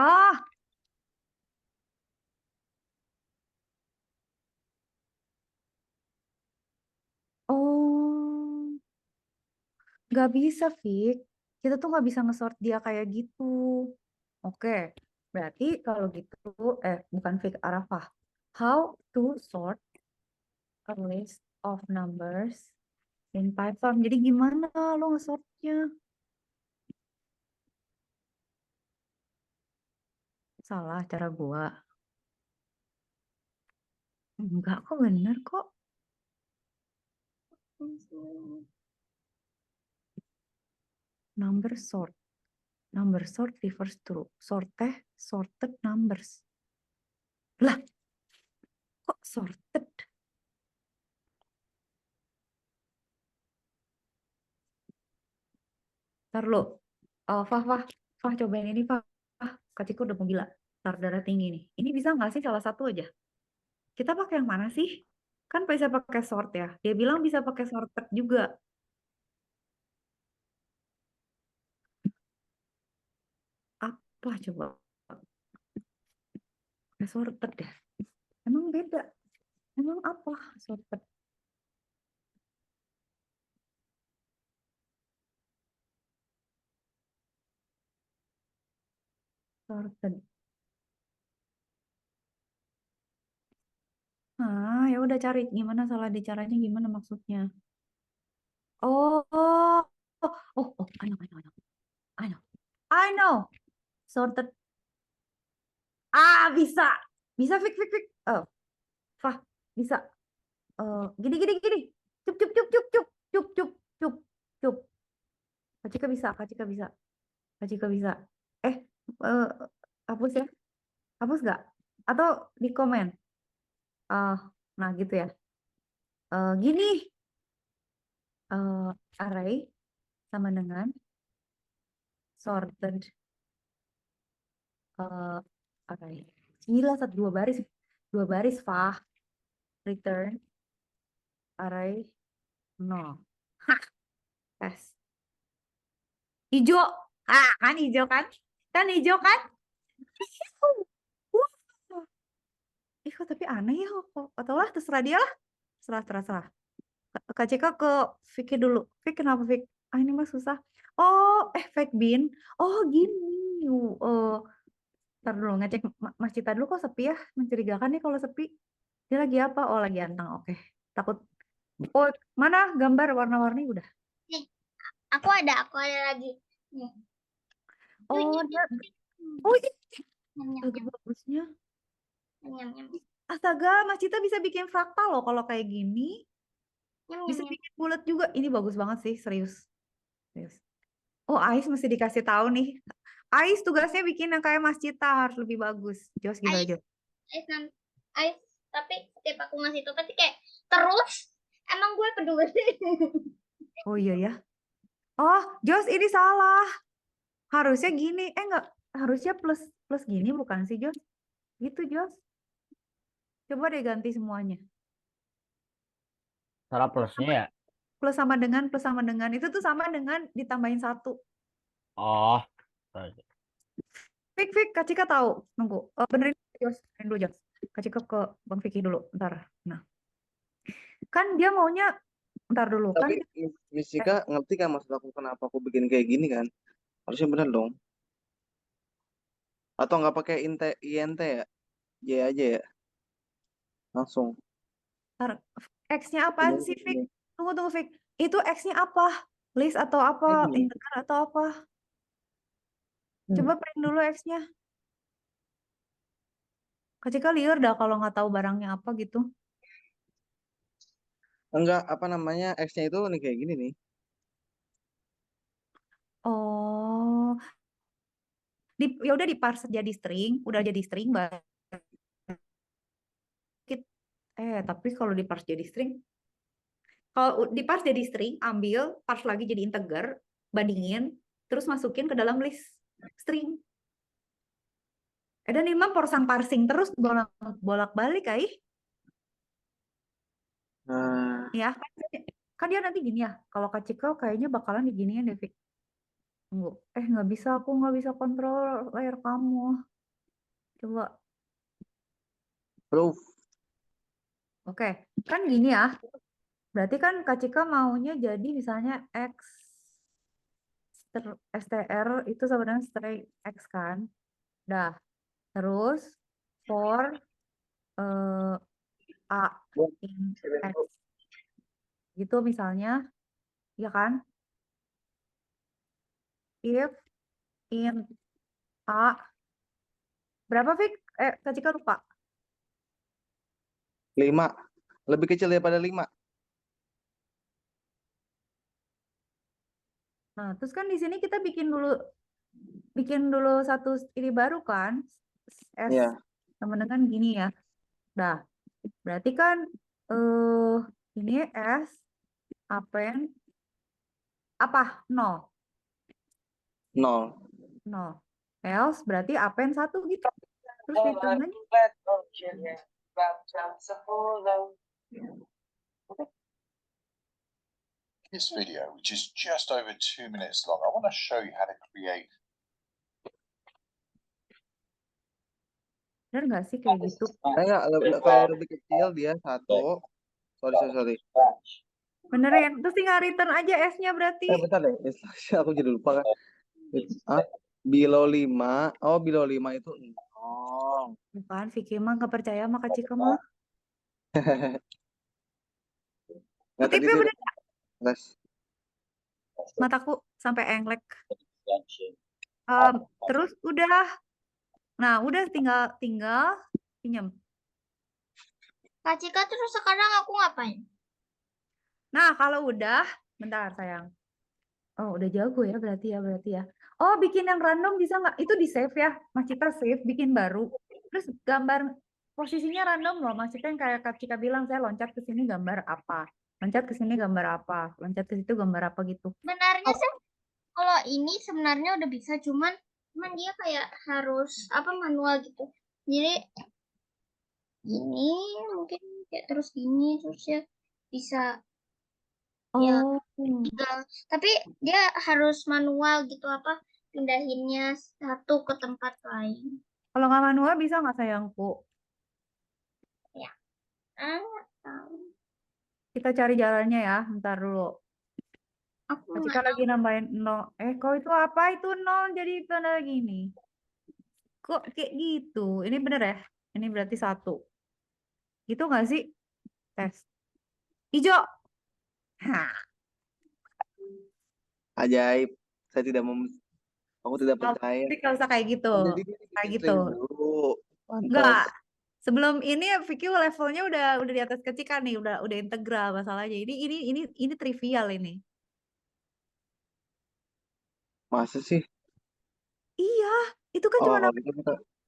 Ah, oh. Nggak bisa, Fik. Kita tuh nggak bisa nge-sort dia kayak gitu. Oke, berarti kalau gitu, bukan Fik, Arafah. How to sort a list of numbers in Python. Jadi gimana lo nge-sortnya? Salah cara gua. Enggak kok, bener kok. Number sort. Number sort refers to sorted numbers. Lah, kok sorted? Ntar lo. Fah, cobain ini, Fah. Katiku udah mau gila. Ntar darah tinggi nih. Ini bisa nggak sih salah satu aja? Kita pakai yang mana sih? Kan bisa pakai sort ya. Dia bilang bisa pakai sorted juga. Apa coba? Pakai sorted ya. Emang beda. Emang apa sorted? Sorted. Ah, ya udah cari gimana salah di caranya gimana maksudnya. Oh, oh, I know, I know, I know. I know. I know. Sorted. Ah, bisa. Bisa fix fix fix. Oh, Fah, bisa. Gini gini gini. Cup cup cup cup cup cup cup cup cup. Kak Cika bisa, Kak Cika bisa. Kak Cika bisa. Eh, eh, hapus ya? Hapus nggak? Atau di komen? Ah, nah gitu ya. Gini, array sama dengan sorted array. Gila, dua baris, Fah. Return array 0. Hah, tes. Hijau. Ah, kan hijau kan? Kan hijau kan? Wah. Kok tapi aneh ya kok. Atau lah terserah dia lah. Serah. Kak Cika ke Vicky dulu. Vicky kenapa Vicky? Ah ini mah susah. Oh, fake bin. Oh gini. Ntar dulu ngecek Mas Cita dulu kok sepi ya. Mencurigakan nih kalau sepi. Dia lagi apa? Oh lagi antang. Oke. Takut. Oh mana gambar warna-warni udah. Nih, aku ada lagi. Nih. Oh dia. Oh ini. Astaga bagusnya. Astaga Mas Cita bisa bikin fraktal loh kalau kayak gini. Bisa bikin bulat juga. Ini bagus banget sih, serius. Serius. Oh, Ais mesti dikasih tahu nih. Ais tugasnya bikin yang kayak Mas Cita harus lebih bagus. Jos gimana Jos? Ais, tapi setiap aku ngasih tuh pasti kayak terus emang gue peduli. Oh iya ya. Oh, Jos ini salah. Harusnya gini. Enggak, harusnya plus plus gini bukan sih Jos? Gitu Jos. Coba deh ganti semuanya. Salah plusnya ya. Plus sama dengan itu tuh sama dengan ditambahin 1. Oh. Fik, Kak Cika tahu. Nunggu. Benerin Jos, benerin dulu Jos. Kak Cika ke Bang Vicky dulu. Ntar. Nah, kan dia maunya ntar dulu kan. Tapi Miss Cika ngerti kan maksud aku kenapa aku bikin kayak gini kan? Harusnya bener dong. Atau nggak pakai INT ya? Y aja ya? Langsung. Ntar, X-nya apaan sih, Fik? Tunggu, Fik. Itu X-nya apa? List atau apa? Kayak gini. Integer atau apa? Coba print dulu X-nya. Kak Cika liar dah kalau nggak tahu barangnya apa gitu. Enggak, apa namanya, X-nya itu nih kayak gini nih. Oh, ya udah diparse jadi string, udah jadi string tapi kalau diparse jadi string, ambil parse lagi jadi integer, bandingin, terus masukin ke dalam list string. Dan ini mah parsing terus bolak-balik kai. Nah, Ya, kan dia nanti gini ya. Kalau Kak Cika kayaknya bakalan diginiin deh, Fik. Tunggu. Nggak bisa, aku nggak bisa kontrol layar kamu. Coba. proof. Oke, kan gini ya. Berarti kan Kak Cika maunya jadi misalnya X str itu sebenarnya string X kan. Dah. Terus for A in X. Gitu misalnya. Ya kan? If in A. Berapa, Fik? Kak Cika lupa. 5. Lebih kecil daripada 5. Nah, terus kan di sini kita bikin dulu satu ini baru kan, S Ya. sama dengan gini ya. Nah, berarti kan ini S append apa? 0. 0. 0. Else berarti append 1 gitu. Terus ditambahnya This video, which is just over 2 minutes long, I want to show you how to create. Bener nggak sih kayak gitu? Kalau lebih kecil dia 1. Sorry. Bener ya? Terus tinggal return aja S-nya berarti. Bentar deh. Aku jadi lupa kan. Below 5. Oh, below 5 itu 0. Bukan, Vicky mah nggak percaya sama Kak Cika mah. Nggak, tadi Kutipnya itu bener nggak? les. Mataku sampai englek. Extension. Terus udah. Nah, udah tinggal pinjam. Kak Cika, terus sekarang aku ngapain? Nah, kalau udah, bentar sayang. Oh, udah jago ya berarti ya. Oh, bikin yang random bisa nggak? Itu di save ya, Mas Cika save, bikin baru. Terus gambar posisinya random loh, Mas Cika yang kayak Kak Cika bilang, saya loncat ke sini gambar apa, loncat ke sini gambar apa, loncat ke situ gambar apa gitu. Sebenarnya sih kalau ini sebenarnya udah bisa, cuman dia kayak harus manual gitu. Jadi gini mungkin kayak terus gini terus ya bisa. Ya, Oh, tinggal. Tapi dia harus manual gitu pindahinnya satu ke tempat lain. kalau nggak manual bisa nggak sayangku? Tahu. Kita cari jalannya ya, bentar dulu. Aku Kak nggak Cika tahu. lagi nambahin 0. Kok itu apa? Itu 0 jadi pada gini. Kok kayak gitu? Ini bener ya? Ini berarti 1. Gitu nggak sih? Tes. Hijau. Hah. Ajaib. Aku tidak percaya. Tapi kalau usah kayak gitu. Jadi dia Kayak bikin gitu. string dulu. Enggak. Pantas. Sebelum ini VQ levelnya udah di atas Kecika nih, udah integral masalahnya. Ini trivial ini. Masa sih? Iya, itu kan cuma Kalau gitu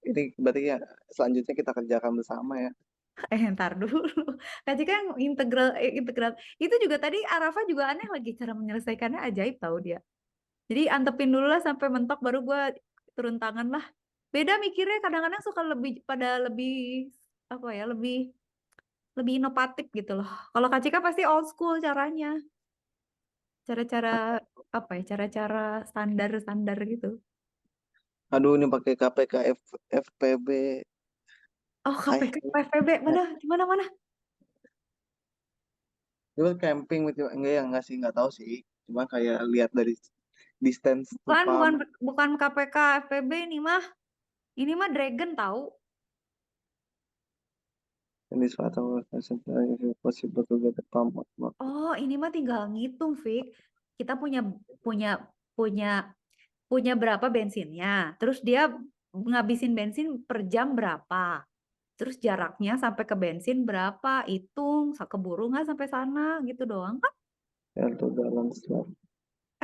ini berarti ya selanjutnya kita kerjakan bersama ya. ntar dulu. Kecika yang integral. Itu juga tadi Arafa juga aneh lagi cara menyelesaikannya ajaib tahu dia. Jadi antepin dulu lah sampai mentok baru gue turun tangan lah. Beda mikirnya kadang-kadang suka lebih apa ya, lebih inovatif gitu loh. Kalau Kak Cika pasti old school caranya. Cara-cara apa ya? Cara-cara standar gitu. Aduh, ini pakai KPK FPB. Oh, KPK PVB mana? Itu camping with enggak sih, enggak tahu sih. Cuma kayak lihat dari distance to pump. Bukan KPK FPB ini mah. Ini mah Dragon tahu. In this photo, if possible to get the pump. Oh, ini mah tinggal ngitung, Fik. Kita punya berapa bensinnya. Terus dia ngabisin bensin per jam berapa. Terus jaraknya sampai ke bensin berapa. Hitung, keburu nggak sampai sana gitu doang kan? To balance lah.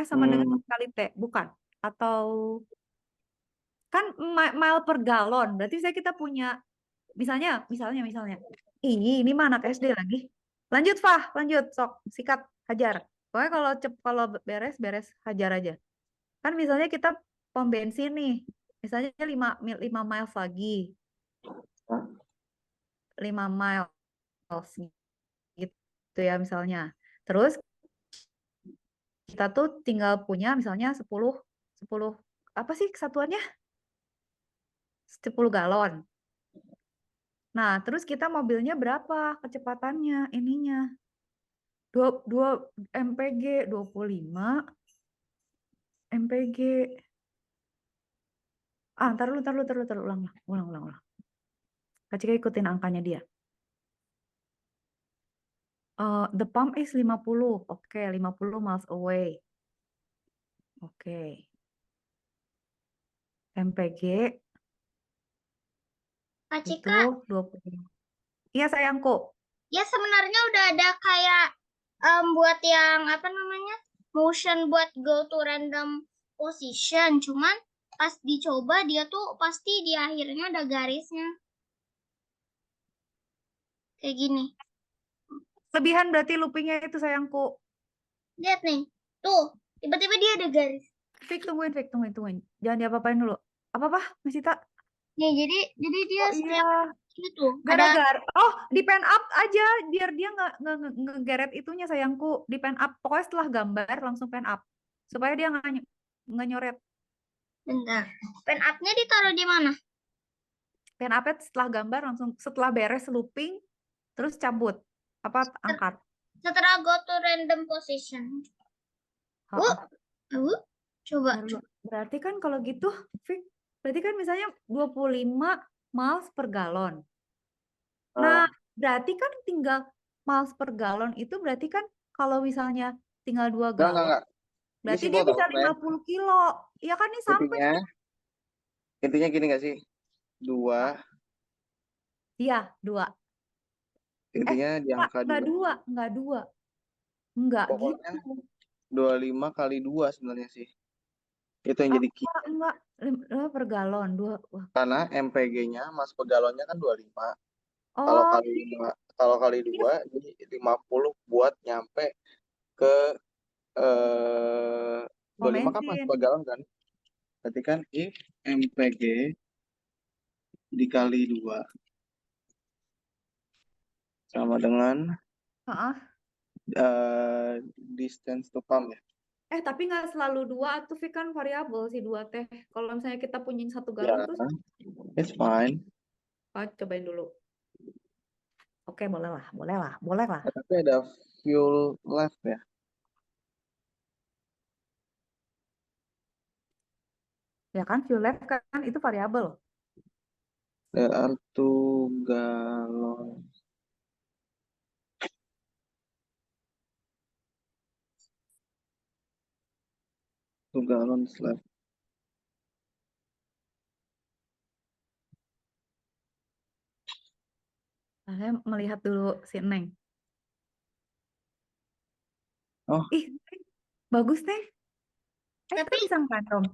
Sama dengan kali T, bukan? Atau kan mile per galon. Berarti kita punya misalnya. Ini mah anak SD lagi. Lanjut, Fah, lanjut. Sok, sikat, hajar. Pokoknya kalau beres hajar aja. Kan misalnya kita pom bensin nih. Misalnya 5 miles lagi. 5 miles gitu ya misalnya. Terus kita tuh tinggal punya misalnya 10 apa sih kesatuannya? 10 galon. Nah, terus kita mobilnya berapa kecepatannya ininya? 2 mpg, 25 mpg. Ntar lu ulang. Kak Cika ikutin angkanya dia. The pump is 50. Oke, 50 miles away. Oke. mpg Kak itu Cika, 20. Iya sayangku. ya sebenarnya udah ada kayak buat yang motion buat go to random position, cuman pas dicoba dia tuh pasti di akhirnya ada garisnya kayak gini. Lebihan berarti loopingnya itu sayangku. Lihat nih, tuh tiba-tiba dia ada garis. Fik, tungguin. Jangan diapa-apain dulu. Apa, Mas Cita? Nih, jadi dia Oh iya, Itu ada Gara-gara, oh di pen up aja biar dia nggak ngegeret itunya sayangku. Di pen up, pokoknya setelah gambar langsung pen up supaya dia nggak nyoret. bentar. Pen up-nya ditaruh di mana? Pen up setelah gambar langsung setelah beres looping terus cabut angkat. Setelah go to random position. Heeh. Coba. Berarti kan kalau gitu, Fik, berarti kan misalnya 25 miles per galon. Nah, berarti kan tinggal miles per galon itu berarti kan kalau misalnya tinggal 2 galon, enggak. Ini berarti simpel dia bisa tau, Pen. 50 kilo. Iya kan nih sampai. Intinya gini gak sih? 2, Iya, 2. intinya di angka 2. Enggak 2. Enggak Pokoknya gitu. 25 kali 2 sebenarnya sih. Itu yang jadi key. Enggak, 5 per galon, 2. Wah. Karena MPG-nya mas per galonnya kan 25. Oh, Kalau kali 2 jadi 50 buat nyampe ke 25 kan mas bensin. per galon kan. Berarti kan if MPG dikali 2 sama dengan Heeh. distance to pump ya. Tapi nggak selalu 2 atau Fik, kan variabel si 2 teh. Kalau misalnya kita punya 1 Ya, galon terus it's fine. cobain dulu. Oke, boleh lah. Tapi ada fuel left ya. Ya kan fuel left kan itu variabel. There are 2 gallons. 2 gallons left. Saya melihat dulu si Neng. Oh. Ih, bagus teh. Tapi bisa ngerandom.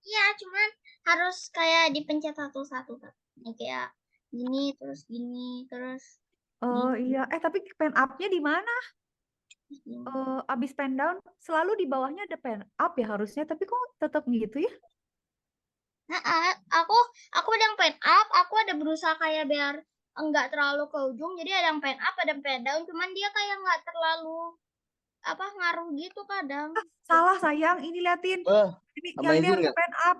Iya, cuman harus kayak dipencet satu-satu. Kayak gini, terus gini, terus. Oh iya, tapi pen up-nya di mana? Abis pen down selalu di bawahnya ada pen up ya harusnya, tapi kok tetap gitu ya? Nah, aku ada yang pen up, aku ada berusaha kayak biar enggak terlalu ke ujung, jadi ada yang pen up, ada yang pen down, cuman dia kayak nggak terlalu ngaruh gitu kadang. Salah sayang, ini liatin. Yang ini harus pen up.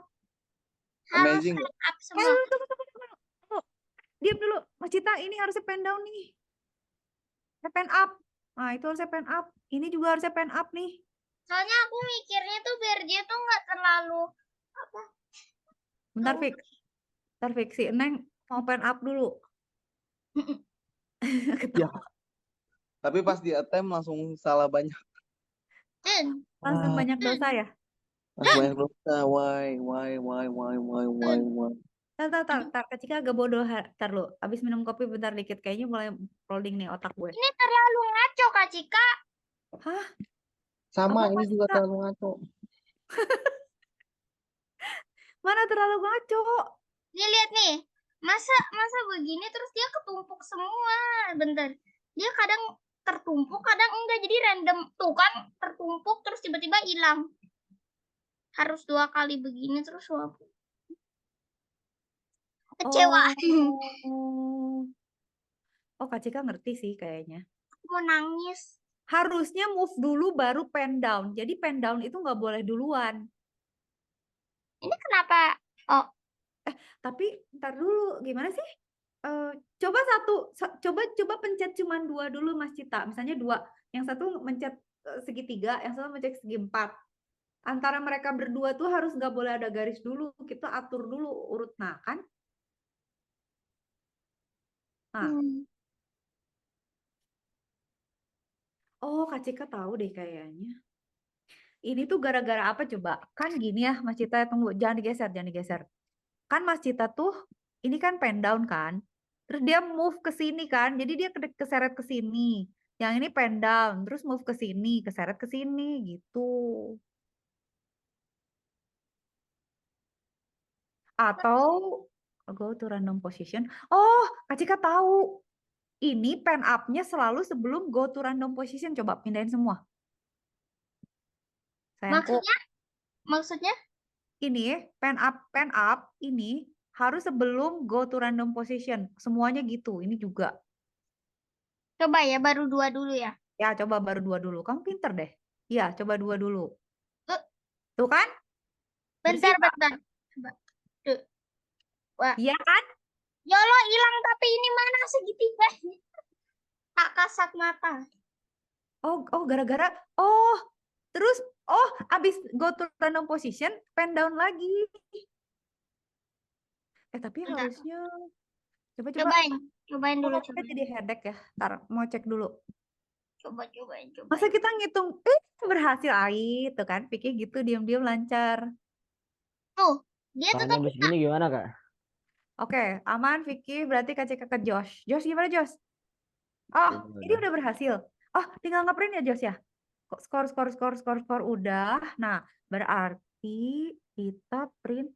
Harus Amazing. pen up semua. Diam dulu, Mas Cita, ini harusnya pen down nih. Pen up. Nah, itu harusnya pen up. Ini juga harusnya pen up nih. Soalnya aku mikirnya tuh biar dia tuh nggak terlalu Bentar, Fik. Si Neng mau pen up dulu. Ya. Tapi pas di attempt langsung salah banyak. Langsung banyak dosa ya? Langsung banyak dosa. Why? Tar, ketika agak bodoh, tar lu. Abis minum kopi bentar dikit, kayaknya mulai loading nih otak gue. Ini terlalu ngaco, Kak Cika. Hah? Sama, Apa, ini juga Cika? terlalu ngaco. Mana terlalu ngaco? Nih lihat nih, masa begini terus dia ketumpuk semua. Bentar, dia kadang tertumpuk, kadang enggak, jadi random. Tuh kan tertumpuk terus tiba-tiba hilang. Harus 2 kali begini terus walaupun kecewa. Oh, Kak Cika ngerti sih kayaknya. Aku mau nangis. Harusnya move dulu baru pen down. Jadi pen down itu nggak boleh duluan. Ini kenapa? Oh, Tapi ntar dulu, gimana sih? Coba pencet cuma 2 dulu, Mas Cita. Misalnya 2, yang satu mencet segitiga, yang satu mencet segi 4. Antara mereka berdua tuh harus nggak boleh ada garis dulu. Kita atur dulu urut kan? Nah. Oh, Kak Cika tahu deh kayaknya. Ini tuh gara-gara apa coba? Kan gini ya, Mas Cita, tunggu, jangan digeser. Kan Mas Cita tuh, ini kan pen down kan? Terus dia move ke sini kan, jadi dia keseret ke sini. Yang ini pen down, terus move ke sini, keseret ke sini, gitu. Atau go to random position. Oh, Kak Cika tahu. Ini pen up-nya selalu sebelum go to random position. Coba pindahin semua. Sayangku. Maksudnya? Ini pen up ini harus sebelum go to random position. Semuanya gitu. Ini juga. Coba ya, baru 2 dulu ya. Ya, coba baru 2 dulu. Kamu pinter deh. Iya, coba 2 dulu. Eh, Tuh kan? Bersih, Bentar, Pak. bentar. Coba. Tuh. Wah, Iya kan? ya Allah, hilang tapi ini mana segitiga? Tak kasat mata. Gara-gara terus abis go to random position, pen down lagi. Tapi Bentar. harusnya coba Cobain dulu, Saya cobain. jadi headache ya. Ntar mau cek dulu. Cobain. Masa kita ngitung berhasil itu kan? Pikir gitu diam-diam lancar. Tuh, dia Soalnya tetap habis gini gimana, Kak? Oke, aman Vicky, berarti KCK ke Josh. Josh gimana Josh? Oh, ini udah berhasil. Oh, tinggal ngeprint ya Josh ya? Kok skor udah. Nah, berarti kita print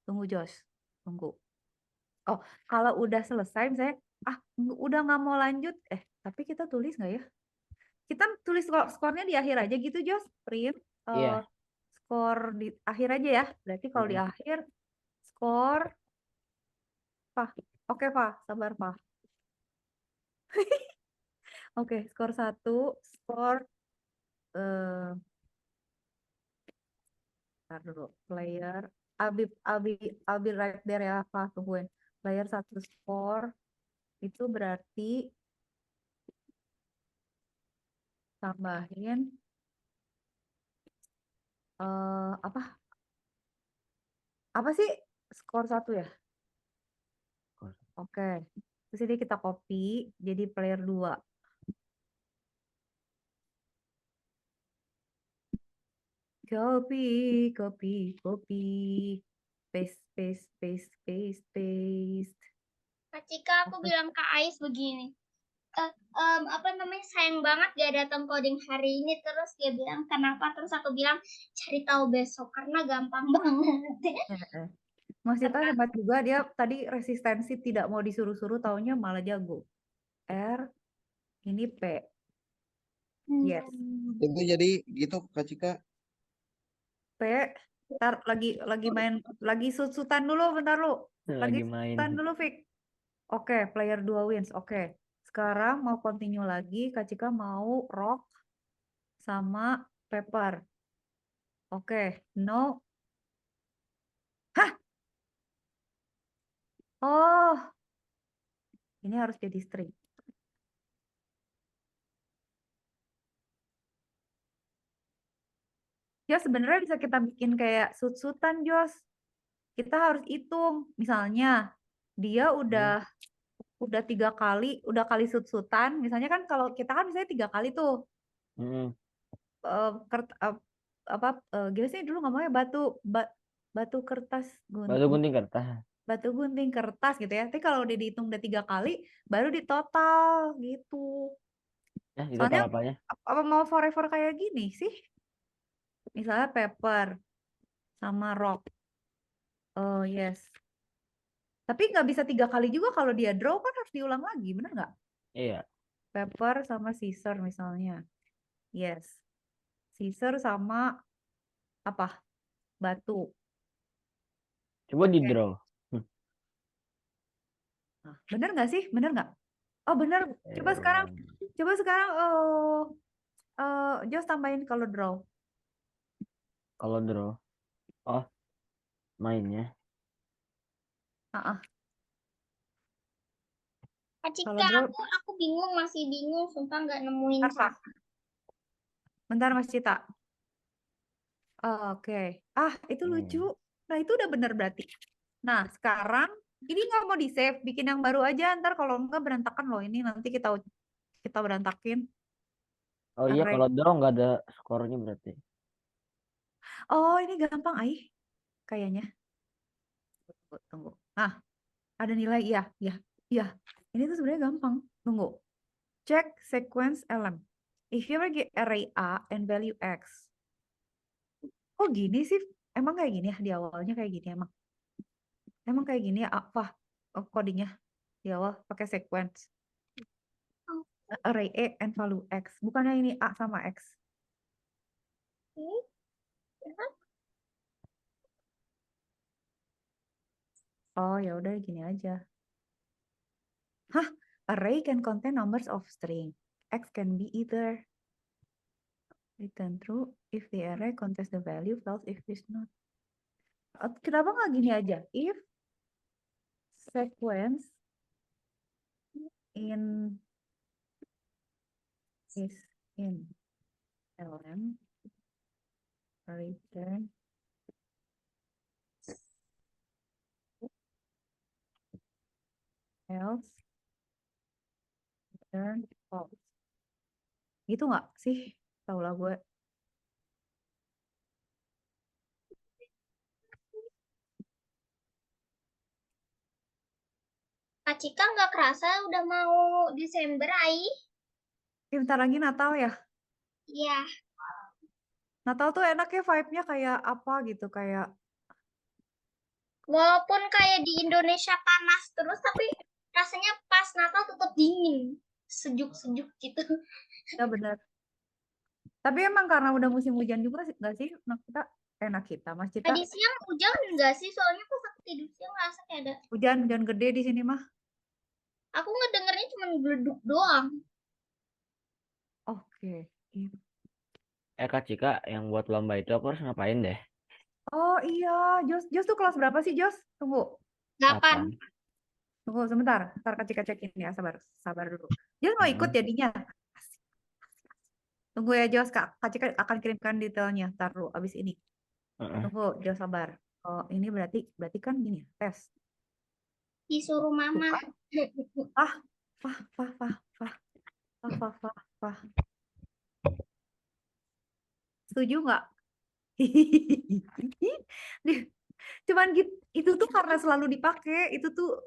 tunggu Josh. Tunggu. Oh, kalau udah selesai misalnya udah nggak mau lanjut, tapi kita tulis nggak ya? Kita tulis skornya di akhir aja gitu Josh. Print Iya. skor di akhir aja ya. Berarti kalau di akhir skor Oke, Pak. Sabar, Pak. Oke, skor 1, skor ntar dulu. Player I'll be right there ya, Pak. Tungguin. Player 1 skor itu berarti tambahin apa? Apa sih skor 1 ya? Oke. Terus ini kita copy jadi player 2. Copy. Paste. Kak Cika, aku bilang Kak Ais begini. Apa namanya, sayang banget gak datang coding hari ini. Terus dia bilang kenapa, terus aku bilang cari tahu besok karena gampang banget. Mas Cita hebat juga, dia tadi resistensi tidak mau disuruh-suruh, taunya malah jago. R, ini P. Yes. Itu jadi gitu Kak Cika. P, ntar lagi main, lagi sut-sutan dulu, bentar lu. Lagi main. Sut-sutan dulu, Vic. Oke, player 2 wins. Oke. Sekarang mau continue lagi, Kak Cika mau rock sama paper. Oke, no. Hah? Oh, ini harus jadi string. Ya sebenarnya bisa kita bikin kayak sut-sutan, Jos. Kita harus hitung. Misalnya, dia udah 3 kali, udah kali sut-sutan. Misalnya kan kalau kita kan misalnya 3 kali tuh. Gimana sih dulu ngomongnya batu kertas Batu gunting kertas. batu gunting kertas gitu ya. Tapi kalau udah dihitung udah 3 kali, baru di total gitu. Ya, di Soalnya total apanya? apa mau forever kayak gini sih? Misalnya paper sama rock. Oh yes. Tapi nggak bisa 3 kali juga kalau dia draw kan harus diulang lagi, bener nggak? Iya. Paper sama scissor misalnya. Yes. Scissor sama apa? Batu. Coba di Oke. draw. Nah, bener nggak sih? Bener nggak? Oh bener. Coba sekarang Jos tambahin kalau draw. Kalau draw. Oh, mainnya. Kak Cika, Kalau draw, aku bingung, masih bingung, sumpah nggak nemuin bentar, Pak. Bentar Mas Cita. Oke. Itu lucu. Nah, itu udah bener berarti. Nah, sekarang ini nggak mau di-save, bikin yang baru aja. Ntar kalau enggak berantakan loh ini. Nanti kita berantakin. Oh iya, Array. kalau draw nggak ada skornya berarti. Oh, ini gampang, kayaknya. Tunggu. Nah, ada nilai, iya. Ini tuh sebenarnya gampang. Tunggu. Check sequence element. If you ever get array A and value X. Kok gini sih? Emang kayak gini ya di awalnya kayak gini emang? Emang kayak gini ya apa codingnya di awal pakai sequence array A and value X. Bukannya ini A sama X. Oh, ya udah gini aja. Hah, array can contain numbers of string. X can be either return true if the array contains the value, false if it's not. Kenapa nggak gini aja? If sequence in is in ln return else return false. Gitu nggak sih? Tahu lah gue. Kak Cika nggak kerasa udah mau Desember, Ai. Bentar lagi Natal ya. Iya. Natal tuh enaknya vibe-nya kayak apa gitu, kayak Walaupun kayak di Indonesia panas terus, tapi rasanya pas Natal tetap dingin. Sejuk-sejuk gitu. ya bener. Tapi emang karena udah musim hujan juga sih, nggak sih? Enak kita, Mas Cita. Tadi siang hujan enggak sih? Soalnya pas aku tidur siang ngerasa kayak ada. Hujan gede di sini mah. Aku ngedengernya cuma geleduk doang. Oke. Kak Cika, yang buat lomba itu aku harus ngapain deh? Oh iya, Jos tuh kelas berapa sih, Jos? Tunggu. 8. Tunggu sebentar. Ntar Kak Cika cekin ya, sabar dulu. Jos mau ikut jadinya. Tunggu ya, Jos. Kak Cika akan kirimkan detailnya. Ntar lu abis ini. Tunggu, Jos sabar. Oh, ini berarti kan gini, tes. Disuruh mama. Setuju nggak? Cuman gitu, itu tuh karena selalu dipakai. Itu tuh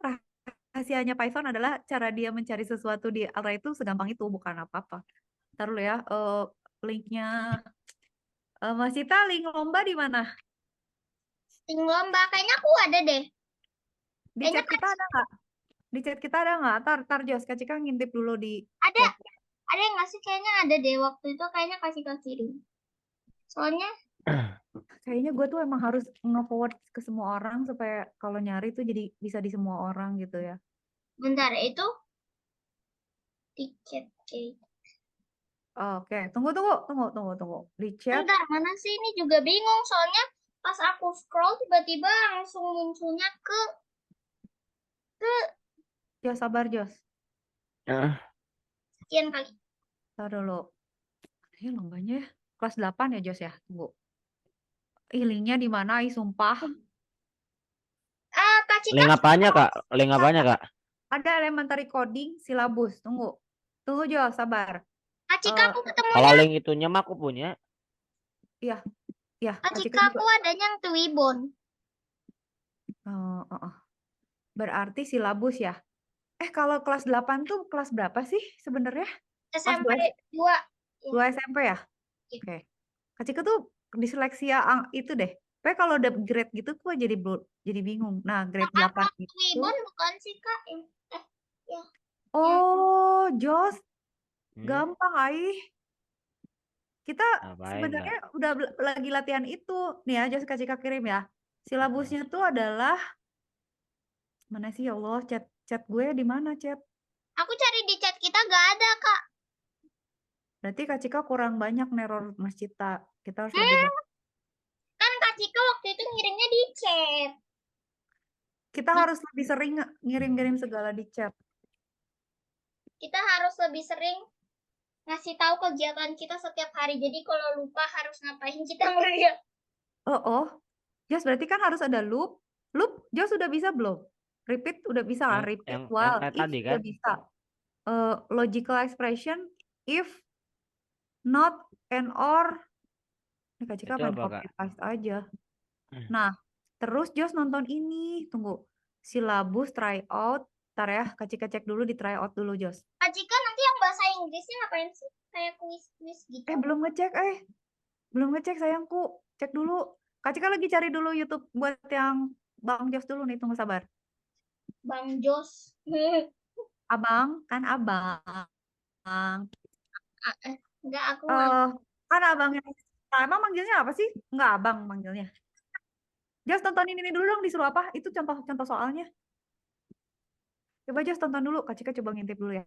rahasianya Python adalah cara dia mencari sesuatu di array itu segampang itu, bukan apa-apa. Ntar dulu ya, linknya. Mas Cita, link lomba di mana? Ting lomba. Kayaknya aku ada deh. Di Kayaknya chat kita ada nggak? Di chat kita ada nggak? Tar Jos, Kak Cika ngintip dulu di ada. chat. Ada yang nggak sih? Kayaknya ada deh. Waktu itu kayaknya kasih kirim. Soalnya Kayaknya gue tuh emang harus nge-forward ke semua orang supaya kalau nyari tuh jadi bisa di semua orang gitu ya. bentar itu tiket cake. Oke, tunggu. Di chat. Bentar, mana sih? Ini juga bingung. Soalnya pas aku scroll tiba-tiba langsung munculnya ke Jos, sabar Jos. sekian kali. Ntar dulu. Ini lombanya ya. Kelas 8 ya Jos ya? Tunggu. Linknya di mana? Sumpah. Kak Cika, Link apanya, Kak? Link apanya, Kak? Ada elementary coding silabus. Tunggu Jos, sabar. Kak Cika aku ketemu. Kalau link itunya mah aku punya. Iya, Kak Kak Cika Cika juga. aku adanya yang Twibbon. Berarti silabus ya. Kalau kelas 8 tuh kelas berapa sih sebenarnya? SMP 2. 2 SMP ya? Oke. Kak Cika tuh disleksia itu deh. Tapi kalau udah grade gitu kok jadi bingung. Nah, grade 8 itu. Twibbon bukan sih, Kak? Ya. Oh, Jos. Hmm? Gampang, Aih. Kita Ngapain, sebenarnya udah lagi latihan itu. Nih ya, Jos Kak Cika kirim ya. Silabusnya tuh adalah mana sih ya Allah, chat gue di mana chat? Aku cari di chat kita gak ada, Kak. Berarti Kak Cika kurang banyak neror Mas Cita. Kita harus lebih banyak. Kan Kak Cika waktu itu ngirimnya di chat. Kita harus lebih sering ngirim-ngirim segala di chat. Kita harus lebih sering ngasih tahu kegiatan kita setiap hari. Jadi kalau lupa harus ngapain kita ngeliat. Jos berarti kan harus ada loop. Loop, Jos sudah bisa belum? Repeat udah bisa kan? Repeat yang while, kayak if tadi udah kan? bisa. Logical expression, if, not, and or. Ini Kak Cika Itu akan apa, Kak? copy paste aja. Nah, terus Jos nonton ini. Tunggu. Silabus tryout. Ntar ya, Kak Cika cek dulu di tryout dulu, Jos. Kak Cika nanti yang bahasa Inggrisnya ngapain sih? Kayak kuis-kuis gitu. Belum ngecek, Belum ngecek sayangku. Cek dulu. Kak Cika lagi cari dulu YouTube buat yang Bang Jos dulu nih. Tunggu sabar. Bang Jos. Abang, kan abang. Enggak, aku Kan abangnya. Emang manggilnya apa sih? Enggak abang manggilnya. Just tontonin ini dulu dong, disuruh apa? Itu contoh soalnya. Coba Just tonton dulu. Kak Cika coba ngintip dulu ya.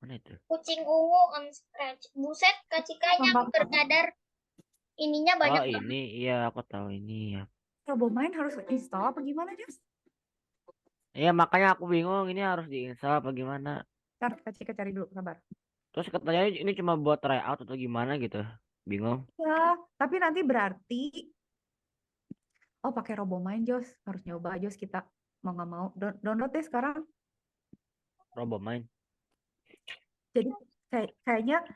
Mana itu? Kucing ungu on scratch. Buset, Kak Cikanya Gampang banget. berkadar ininya Oh banyak banget. ini, iya aku tahu ini ya. Robomind harus install apa gimana, Just? Iya makanya aku bingung ini harus diinstal apa gimana. Ntar Kak Cika cari dulu, sabar. Terus katanya ini cuma buat tryout atau gimana gitu. Bingung. Ya, tapi nanti berarti pakai Robomind, Jos. Harus nyoba, Jos, kita mau nggak mau. Download deh sekarang. Robomind. Jadi kayaknya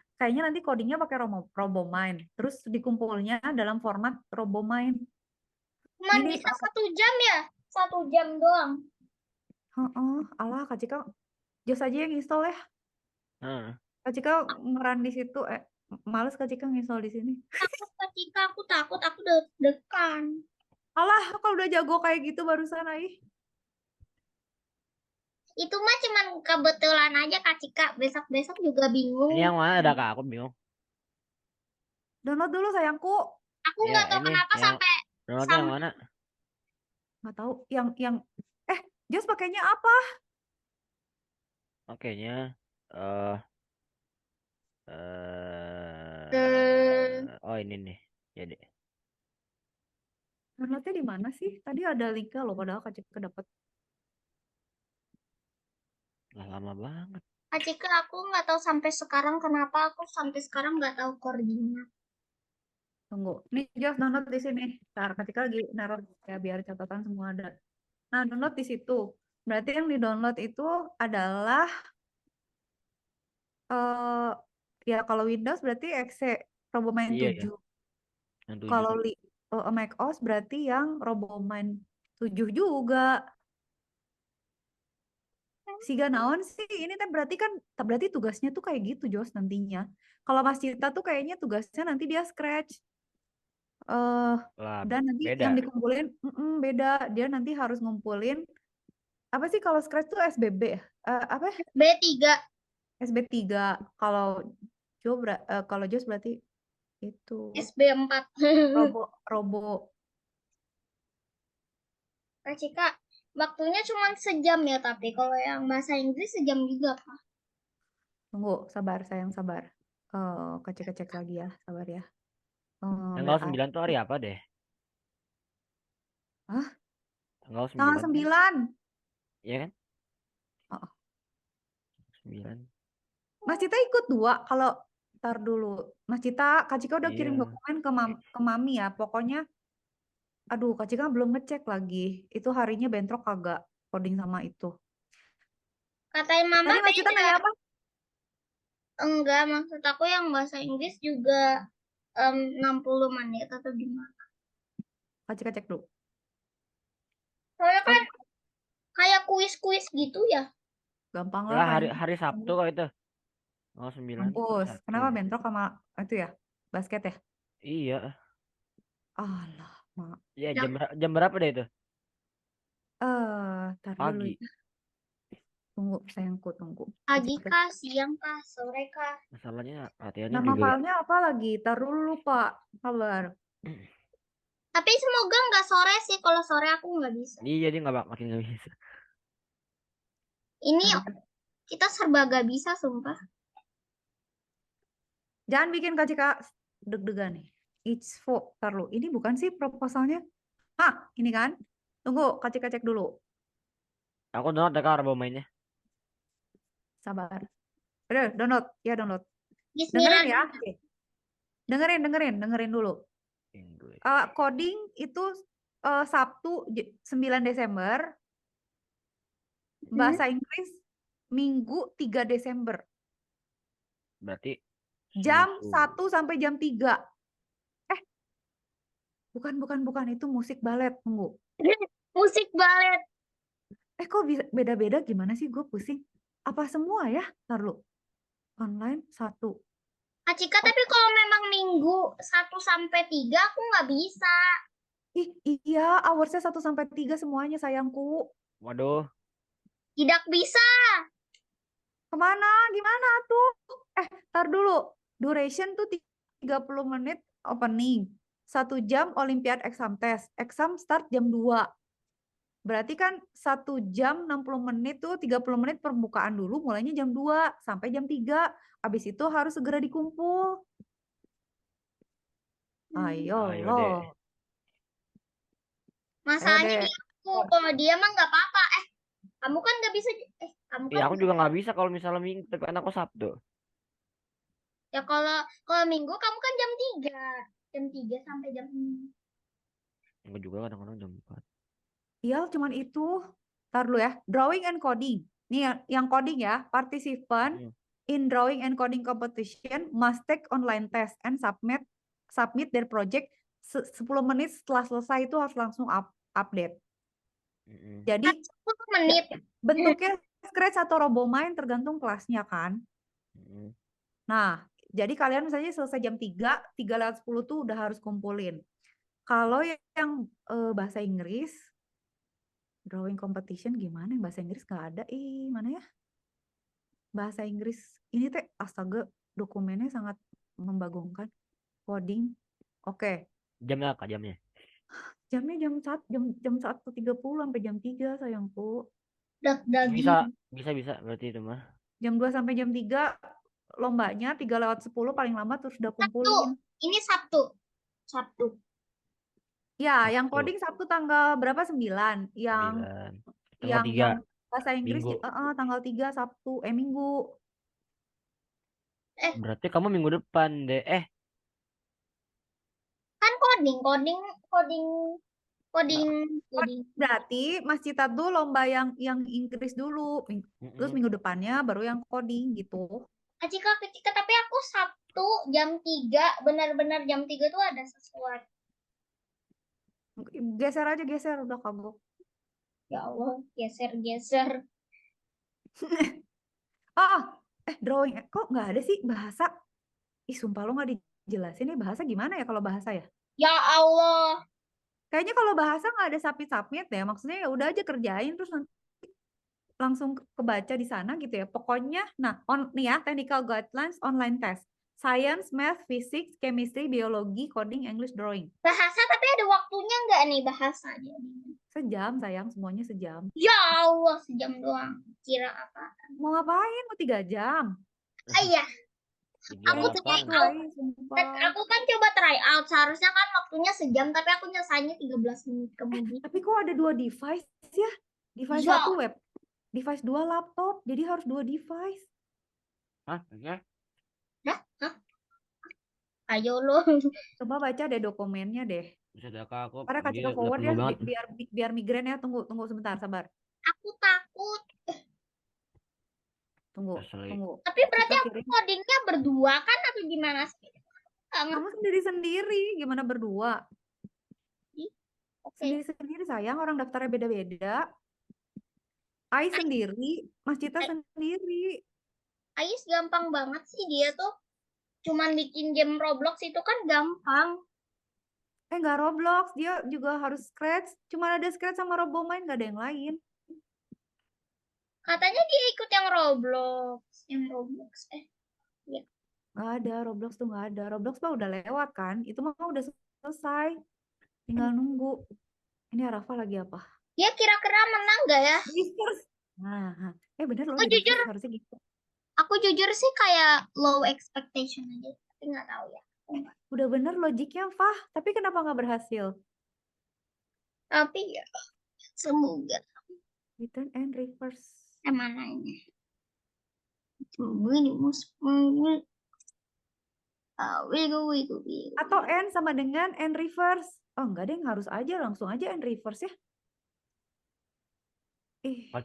nanti codingnya pakai Robomind. Terus dikumpulnya dalam format Robomind. Cuman Ini bisa 1 jam ya? 1 jam doang. alah Kak Cika, Jos aja yang install ya. Heeh. Kak Cika ngeran di situ, males Kak Cika nginstall di sini. Takut Kak Cika, aku takut, aku deg-degan. Alah, kalau udah jago kayak gitu barusan, Itu mah cuman kebetulan aja Kak Cika. Besok-besok juga bingung. Ini yang mana ada Kak? Aku bingung. Download dulu sayangku. Aku Ya nggak tahu ini kenapa yang sampai downloadnya yang mana? Nggak tahu yang Jos pakainya apa? Oke-nya oh ini nih. Jadi Downloadnya di mana sih? Tadi ada linknya loh, padahal Kak Cika dapat. lah lama banget. Kak Cika, aku nggak tahu sampai sekarang kenapa aku sampai sekarang nggak tahu koordinat. Tunggu. Nih, Jos download di sini. Ntar Kak Cika lagi naruh ya biar catatan semua ada. Nah, download di situ. Berarti yang di-download itu adalah ya kalau Windows berarti exe Robomind Iya ya. 7. Yang 7 Kalau tuh. Mac OS berarti yang Robomind 7 juga. Siga naon sih ini teh berarti kan berarti tugasnya tuh kayak gitu Jos nantinya. Kalau Mas Cita tuh kayaknya tugasnya nanti dia scratch Lah dan nanti beda. yang dikumpulin beda. Dia nanti harus ngumpulin apa sih kalau scratch tuh SBB ya? Apa? B3. SB3. Kalau kalau Jos berarti itu SB4. robo. Kak Cika, waktunya cuma sejam ya, tapi kalau yang bahasa Inggris sejam juga, Pak. Tunggu, sabar sayang sabar. Kecek lagi ya, sabar ya. Tanggal 9 tuh hari apa deh? Hah? Tanggal 9. Tanggal 9. Iya kan? Oh. 9. Mas Cita ikut 2 kalau ntar dulu. Mas Cita, Kak Cika udah kirim Iya. dokumen ke Mami ya. Pokoknya aduh, Kak Cika belum ngecek lagi. Itu harinya bentrok kagak coding sama itu. Katain Mama Tadi Mas Cita beda. nanya apa? Enggak, maksud aku yang bahasa Inggris juga 60 menit atau gimana. Kak Cika cek dulu. Soalnya kan kayak kuis-kuis gitu ya. Gampang lah Lah kayaknya. hari Sabtu kok itu. Tanggal 9 Kampus. Sabtu. Kenapa bentrok sama itu ya? Basket ya? Iya. Alah, mak. Ya jam berapa deh itu? Tar dulu Pagi. ya. Tunggu, sayangku, tunggu. Pagi kah, siang kah, sore kah. Masalahnya latihannya Nama juga. filenya apa lagi? Tar dulu lupa. Sabar. Tapi semoga nggak sore sih. Kalau sore aku nggak bisa. Iya jadi makin nggak bisa. Ini kita serba gak bisa, sumpah. Jangan bikin Kak Cika deg-degan nih. It's for, tar lu. Ini bukan sih proposalnya? Ini kan? Tunggu, Kak Cika cek dulu. Aku download Kak Robomind-nya. Sabar. Udah, download. Ya, download. Bismillah. Dengerin ya. Oke. Dengerin dulu. Coding itu Sabtu 9 Desember. Bahasa Inggris Minggu 3 Desember. Berarti Jam seminggu. 1 sampai jam 3. Bukan. Itu musik balet. Tunggu. Musik balet. Kok bisa beda-beda gimana sih? Gue pusing. Apa semua ya? Ntar lu. Online 1. Kak Cika, tapi kalau memang minggu 1 sampai 3 aku nggak bisa. Iya, hoursnya 1 sampai 3 semuanya sayangku. Waduh. Tidak bisa. Kemana? Gimana tuh? Tar dulu. Duration tuh 30 menit opening. 1 jam Olimpiade exam test. Exam start jam 2. Berarti kan 1 jam 60 menit tuh 30 menit permukaan dulu, mulainya jam 2 sampai jam 3. Habis itu harus segera dikumpul. Ayo Ayo loh. deh. Masalahnya deh. dia tuh, kalau dia mah nggak apa-apa. Kamu kan nggak bisa. Kamu Iya, kan aku juga nggak bisa kalau misalnya Minggu, tapi kan aku Sabtu. ya kalau Minggu kamu kan jam 3 sampai jam. Enggak juga kadang-kadang jam 4. Iya, cuman itu. Ntar dulu ya. Drawing and coding. Nih yang coding ya. Participant Hmm. in drawing and coding competition must take online test and submit their project 10 menit setelah selesai itu harus langsung update. Mm-mm. Jadi 10 menit. bentuknya Scratch atau RoboMind tergantung kelasnya kan. Mm-mm. Nah, jadi kalian misalnya selesai jam 3 lewat 10 tuh udah harus kumpulin. Kalau yang bahasa Inggris, drawing competition gimana? Bahasa Inggris nggak ada. Mana ya? Bahasa Inggris. Ini teh astaga, dokumennya sangat membagongkan. Coding. Oke. Jamnya Kak, jamnya? Jamnya jam 1.30 sampai jam 3 sayangku. Daging. Bisa berarti itu mah. Jam 2 sampai jam 3 lombanya, 3 lewat 10 paling lama terus udah kumpulin. Ini Sabtu. Ya, yang Sabtu. coding Sabtu tanggal berapa? 9. Yang 9. Tanggal 3. bahasa Inggris Minggu. tanggal 3 Sabtu, Minggu. Berarti kamu minggu depan deh. Kan coding. Berarti Mas Cita tuh lomba yang Inggris dulu. Terus Mm-mm. minggu depannya baru yang coding gitu. Cika, tapi aku Sabtu jam 3, benar-benar jam 3 tuh ada sesuatu. Geser udah kagok. Ya Allah, geser. Drawing kok nggak ada sih bahasa? Sumpah lo nggak dijelasin nih bahasa gimana ya kalau bahasa ya? Ya Allah. Kayaknya kalau bahasa nggak ada submit ya. Maksudnya ya udah aja kerjain terus nanti langsung kebaca di sana gitu ya. Pokoknya, nah, nih ya, technical guidelines online test. Science, math, physics, chemistry, biologi, coding, English, drawing. Bahasa tapi ada waktunya nggak nih bahasanya? Sejam sayang, semuanya sejam. Ya Allah, sejam doang. Kira apa? Mau ngapain? Mau 3 jam? Iya. Aku Sumpah. kan coba try out. Seharusnya kan waktunya sejam, tapi aku nyelesainya 13 menit kemudian. Tapi kok ada 2 device ya? Device Iya. 1 web, device 2 laptop. Jadi harus 2 device. Hah? Ya? Ayo lo. Coba baca deh dokumennya deh. Bisa dah Kak, aku Karena ini Kak udah forward penuh ya banget. biar migrain ya. Tunggu sebentar, sabar. Aku takut. Tunggu. Tapi berarti aku codingnya berdua kan atau gimana sih? Kamu sendiri-sendiri, gimana berdua? Oke. Sendiri-sendiri sayang, orang daftarnya beda-beda. Ais sendiri, Mas Cita sendiri. Ais gampang banget sih, dia tuh cuman bikin game Roblox itu kan gampang. Nggak Roblox, dia juga harus Scratch. Cuma ada Scratch sama RoboMind, nggak ada yang lain. Katanya dia ikut yang Roblox. Nggak ada, Roblox tuh nggak ada. Roblox mah udah lewat kan? Itu mah udah selesai. Tinggal nunggu. Ini Arafa lagi apa? Dia kira-kira menang nggak ya? Whiskers. Nah, bener loh. Aku jujur, harusnya gitu. Aku jujur sih kayak low expectation aja, tapi nggak tahu ya. Udah bener logiknya, Fah. Tapi kenapa nggak berhasil? Tapi ya, semoga. Return and reverse. Mananya? Ini musik. Atau N sama dengan N reverse. Oh enggak deh, harus aja langsung aja N reverse ya.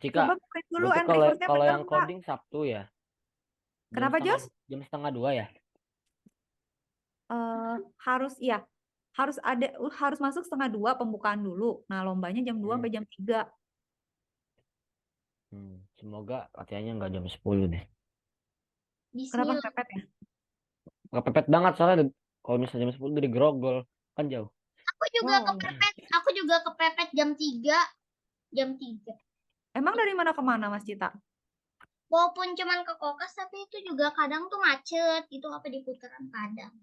Cika, coba print dulu N berarti reverse-nya kalau bener yang nggak? coding Sabtu ya? Kenapa, Jos? Jam setengah 2 ya? Harus masuk setengah 2 pembukaan dulu. Nah, lombanya jam 2 sampai jam 3. Semoga latihannya nggak jam 10 deh. Kenapa kepepet ya? Nggak pepet banget soalnya kalau misalnya jam 10 dari Grogol kan jauh. Aku juga kepepet jam 3. Emang dari mana ke mana, Mas Cita? Walaupun cuman ke Kokas, tapi itu juga kadang tuh macet. Itu apa di putaran Padang.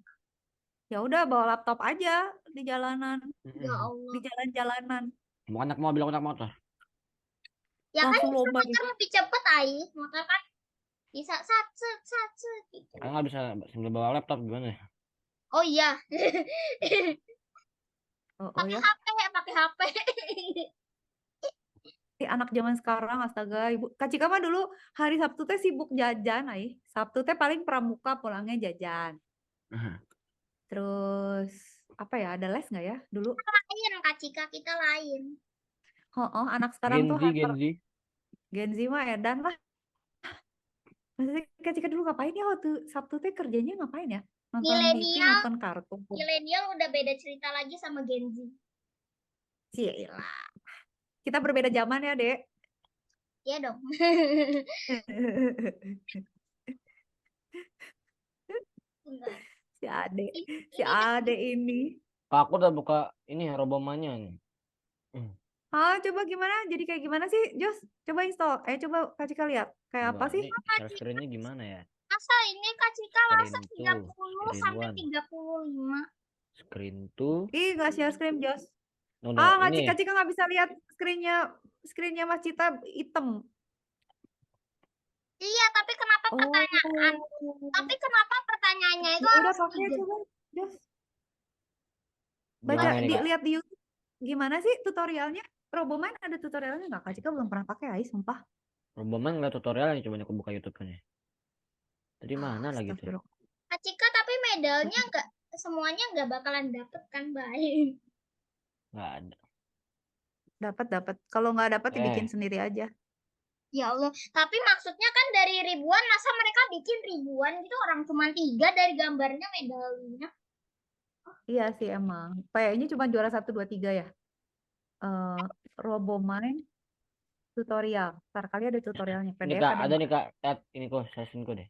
Ya udah bawa laptop aja di jalanan, Ya Mm-mm. Allah. di jalan-jalanan. Mau anak mobil, aku anak motor. Ya kan Langsung bisa lomba motor gitu. lebih cepet Ais. Motor kan bisa sat gitu. Kan nggak bisa sambil bawa laptop gimana ya? Oh iya. Oh pakai ya. HP, pakai HP. Anak zaman sekarang astaga ibu Kak Cika mah dulu hari Sabtu teh sibuk jajan Sabtu teh paling pramuka pulangnya jajan terus apa ya ada les nggak ya dulu Lain Kak Cika, kita lain. oh anak sekarang Gen tuh Z, Gen Z. Gen Z mah edan lah maksudnya Kak Cika dulu ngapain ya waktu Sabtu teh kerjanya ngapain ya nonton TV Milenial, nonton kartun milenial udah beda cerita lagi sama Gen Z. Cilah. Kita berbeda zaman ya dek Iya dong. Enggak. si ade ini Aku udah buka ini Robomanya nih. coba gimana jadi kayak gimana sih Jos coba install coba Kak Cika lihat kayak Coba, apa sih ini share screen-nya gimana ya? Masa ini Kak Cika masa Screen to, 30 screen sampai one, 35. screen to. ih nggak share screen Jos No, no, nggak ini Cika nggak bisa lihat screennya Mas Cita hitam. Iya, tapi kenapa pertanyaan? Tapi kenapa pertanyaannya itu Ya udah harus pakai 3? coba, Jos. Baca gimana nih Kak? lihat di YouTube. Gimana sih tutorialnya? Roboman ada tutorialnya nggak? Kak Cika belum pernah pakai, sumpah. Roboman nggak tutorialnya, coba aku buka YouTube-nya. Tadi mana lagi tuh? Astagfirullah. Kak Cika, tapi medalnya enggak semuanya enggak bakalan dapet kan, baik. Nggak ada. Dapat. Kalau nggak dapat dibikin sendiri aja. Ya Allah, tapi maksudnya kan dari ribuan, masa mereka bikin ribuan gitu, orang cuma 3 dari gambarnya medalinya. Iya sih emang. Kayaknya cuma juara 1, 2, 3 ya. Roboman tutorial. Ntar kali ada tutorialnya. Ini PDF Kak, ada ada nggak? nih Kak. Lihat ini kok, sessionku deh.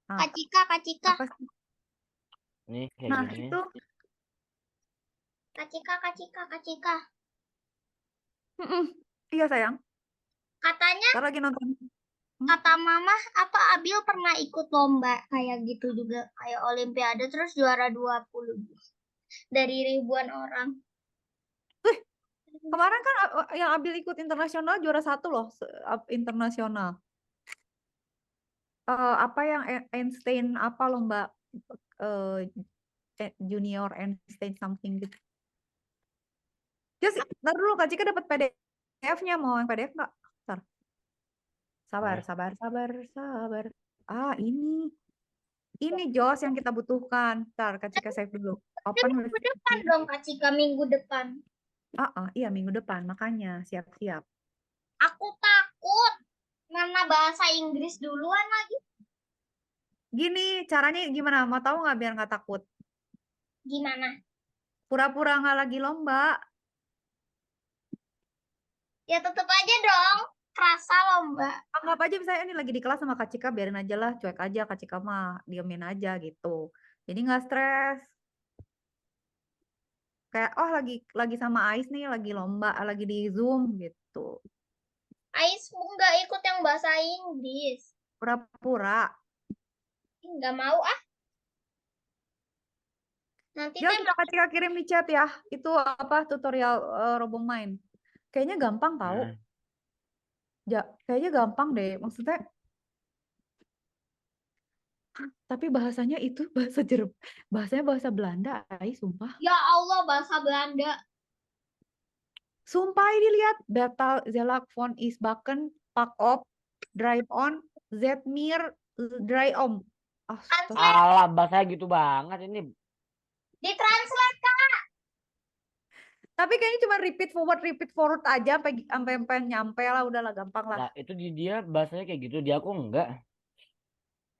Kak Cika, Kak Cika, Apa sih? Nih kayak Nah gini. itu. Kak Cika, Kak Cika, Kak Cika. Iya sayang. Katanya, Ntar lagi nonton. kata Mama, apa Abil pernah ikut lomba kayak gitu juga, kayak Olimpiade terus juara 20 dari ribuan orang. Kemarin kan yang Abil ikut internasional juara 1 loh internasional. Apa yang Einstein apa lomba junior Einstein something gitu. Just ntar dulu Kak Cika dapat PDF-nya mau yang PDF nggak? Ntar. Sabar. Ini Jos yang kita butuhkan. Ntar Kak Cika save dulu. Open with Minggu depan dong Kak Cika, minggu depan. iya minggu depan makanya siap-siap. Aku takut karena bahasa Inggris duluan lagi. Gini caranya gimana? Mau tahu nggak biar nggak takut? Gimana? Pura-pura nggak lagi lomba. Ya tetep aja dong, kerasa lomba. Anggap aja misalnya ini lagi di kelas sama Kak Cika, biarin aja lah, cuek aja Kak Cika mah, diemin aja gitu. Jadi nggak stres. Kayak lagi sama Ais nih, lagi lomba, lagi di Zoom gitu. Ais nggak ikut yang bahasa Inggris. Pura-pura. Nggak mau ah. Nanti Jos, teh Kak Cika kirim di chat ya. Itu apa tutorial Robong Main. Kayaknya gampang tahu. Nah, Kayaknya gampang deh. Maksudnya tapi bahasanya itu bahasanya bahasa Belanda, sumpah. ya Allah bahasa Belanda. Sumpah ini lihat Betal Zelak Von is Bakken Pak Op Drive On Zetmir Dry Om. alah bahasa gitu banget ini. Ditranslate Kak. Tapi kayaknya cuma repeat forward aja sampai nyampe lah udahlah gampang lah. Nah, itu di dia bahasanya kayak gitu, di aku enggak.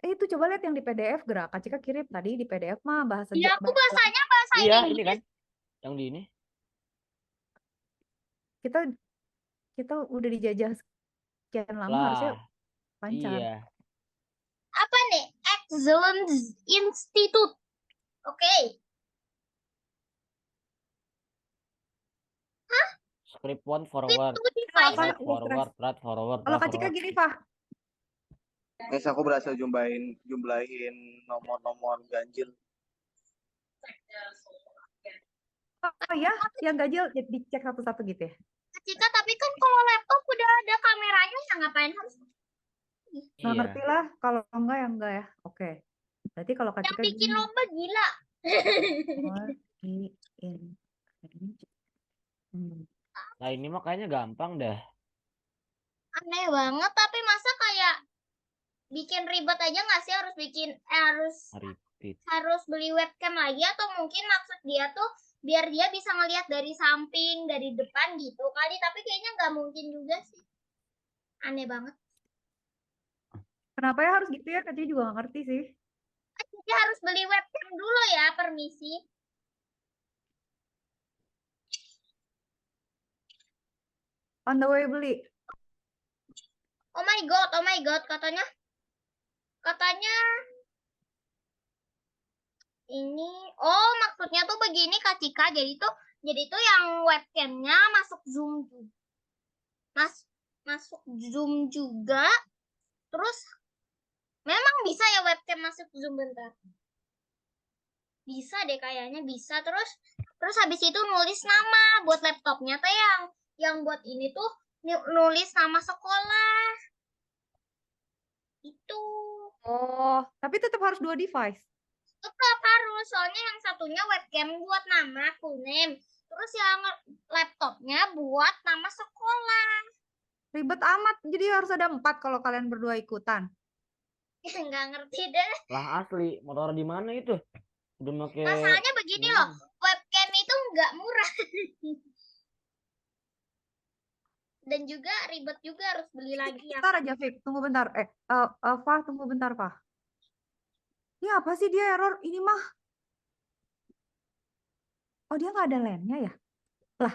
Itu coba lihat yang di PDF gerak. Kak Cika kirim tadi di PDF mah bahasa Ya aku bahasanya bahasa Iya, Inggris. ini kan. Yang di ini. Kita udah dijajah sekian lama harusnya Lah, lancar. iya. Apa nih? Excellence Institute. Oke. Script one forward. Fit to define. Right forward. Kalau Kak Cika gini, Pak. Guys, aku berhasil jumlahin nomor-nomor ganjil. Oh ya, yang ganjil dicek satu-satu gitu ya? Kak Cika, tapi kan kalau laptop udah ada kameranya, ya ngapain harus Nggak Iya. ngerti lah, kalau enggak ya enggak ya. Oke. Berarti kalau Kak yang Cika bikin gini. lomba gila. Or in. Hmm. Nah ini mah kayaknya gampang dah. Aneh banget, tapi masa kayak bikin ribet aja nggak sih harus Repeat. harus beli webcam lagi, atau mungkin maksud dia tuh biar dia bisa ngelihat dari samping, dari depan gitu kali, tapi kayaknya nggak mungkin juga sih. Aneh banget. Kenapa ya harus gitu ya? Kak Cika juga nggak ngerti sih. Dia harus beli webcam dulu ya, permisi. On the way beli. Oh my god, katanya ini, oh maksudnya tuh begini Kak Cika, jadi tuh yang webcamnya masuk Zoom juga. Masuk Zoom juga. Terus memang bisa ya webcam masuk Zoom, bentar. Bisa deh kayaknya, bisa. Terus habis itu nulis nama buat laptopnya tuh yang buat ini tuh nulis nama sekolah. Itu Oh, tapi tetap harus 2 device. tetap harus, soalnya yang satunya webcam buat nama full name, terus yang laptopnya buat nama sekolah. Ribet amat. Jadi harus ada 4 kalau kalian berdua ikutan. Nggak ngerti deh. Lah asli, mau taruh di mana itu? Udah pakai Masalahnya begini loh, webcam itu nggak murah. Dan juga ribet juga, harus beli lagi ya. Bentar aja, Fik. Tunggu bentar. Fah, tunggu bentar, Fah. Ini apa sih dia error? Ini mah. Oh, dia nggak ada lensnya ya? Lah,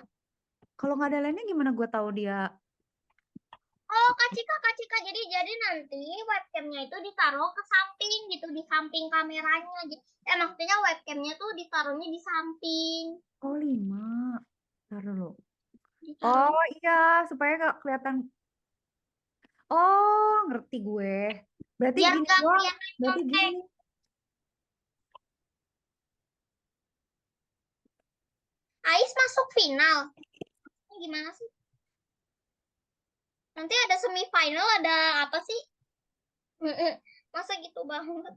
kalau nggak ada lensnya gimana gue tahu dia? Oh, Kak Cika, jadi nanti webcamnya itu ditaruh ke samping gitu, di samping kameranya gitu. Maksudnya webcamnya tuh ditaruhnya di samping. Oh, 5. Bentar dulu. Ditaruh. Oh iya, supaya nggak kelihatan. Oh, ngerti gue. Berarti Biar gini nggak doang. kelihatan Berarti contek. gini. Ais masuk final. Ini gimana sih? Nanti ada semifinal, ada apa sih? Masa gitu banget?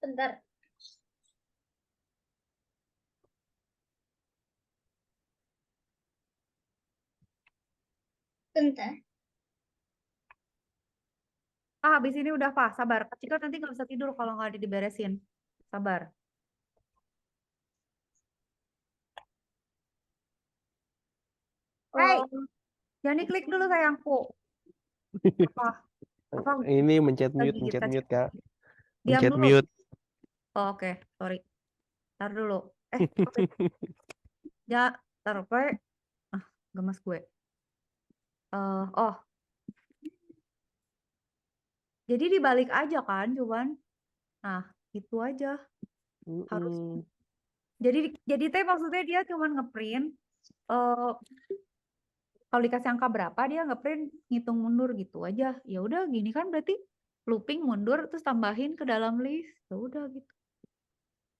Bentar. Bentar. Ah, habis ini udah, Fah. Sabar. Kak Cika nanti nggak bisa tidur kalau nggak diberesin. Sabar. Hey, Oh, jangan diklik dulu sayangku. Apa? Apa? Ini mencet Lagi mute, kita Kak. diam Mencet dulu. mute. Oh, oke. Sorry. Ntar dulu. Ya, ntar gue. Gemes gue. Oh. Jadi dibalik aja kan, cuman. Nah, itu aja. Harus. Jadi teh maksudnya dia cuman ngeprint. Kalau dikasih angka berapa dia ngeprint ngitung mundur gitu aja. Ya udah gini kan berarti looping mundur terus tambahin ke dalam list. Ya udah gitu.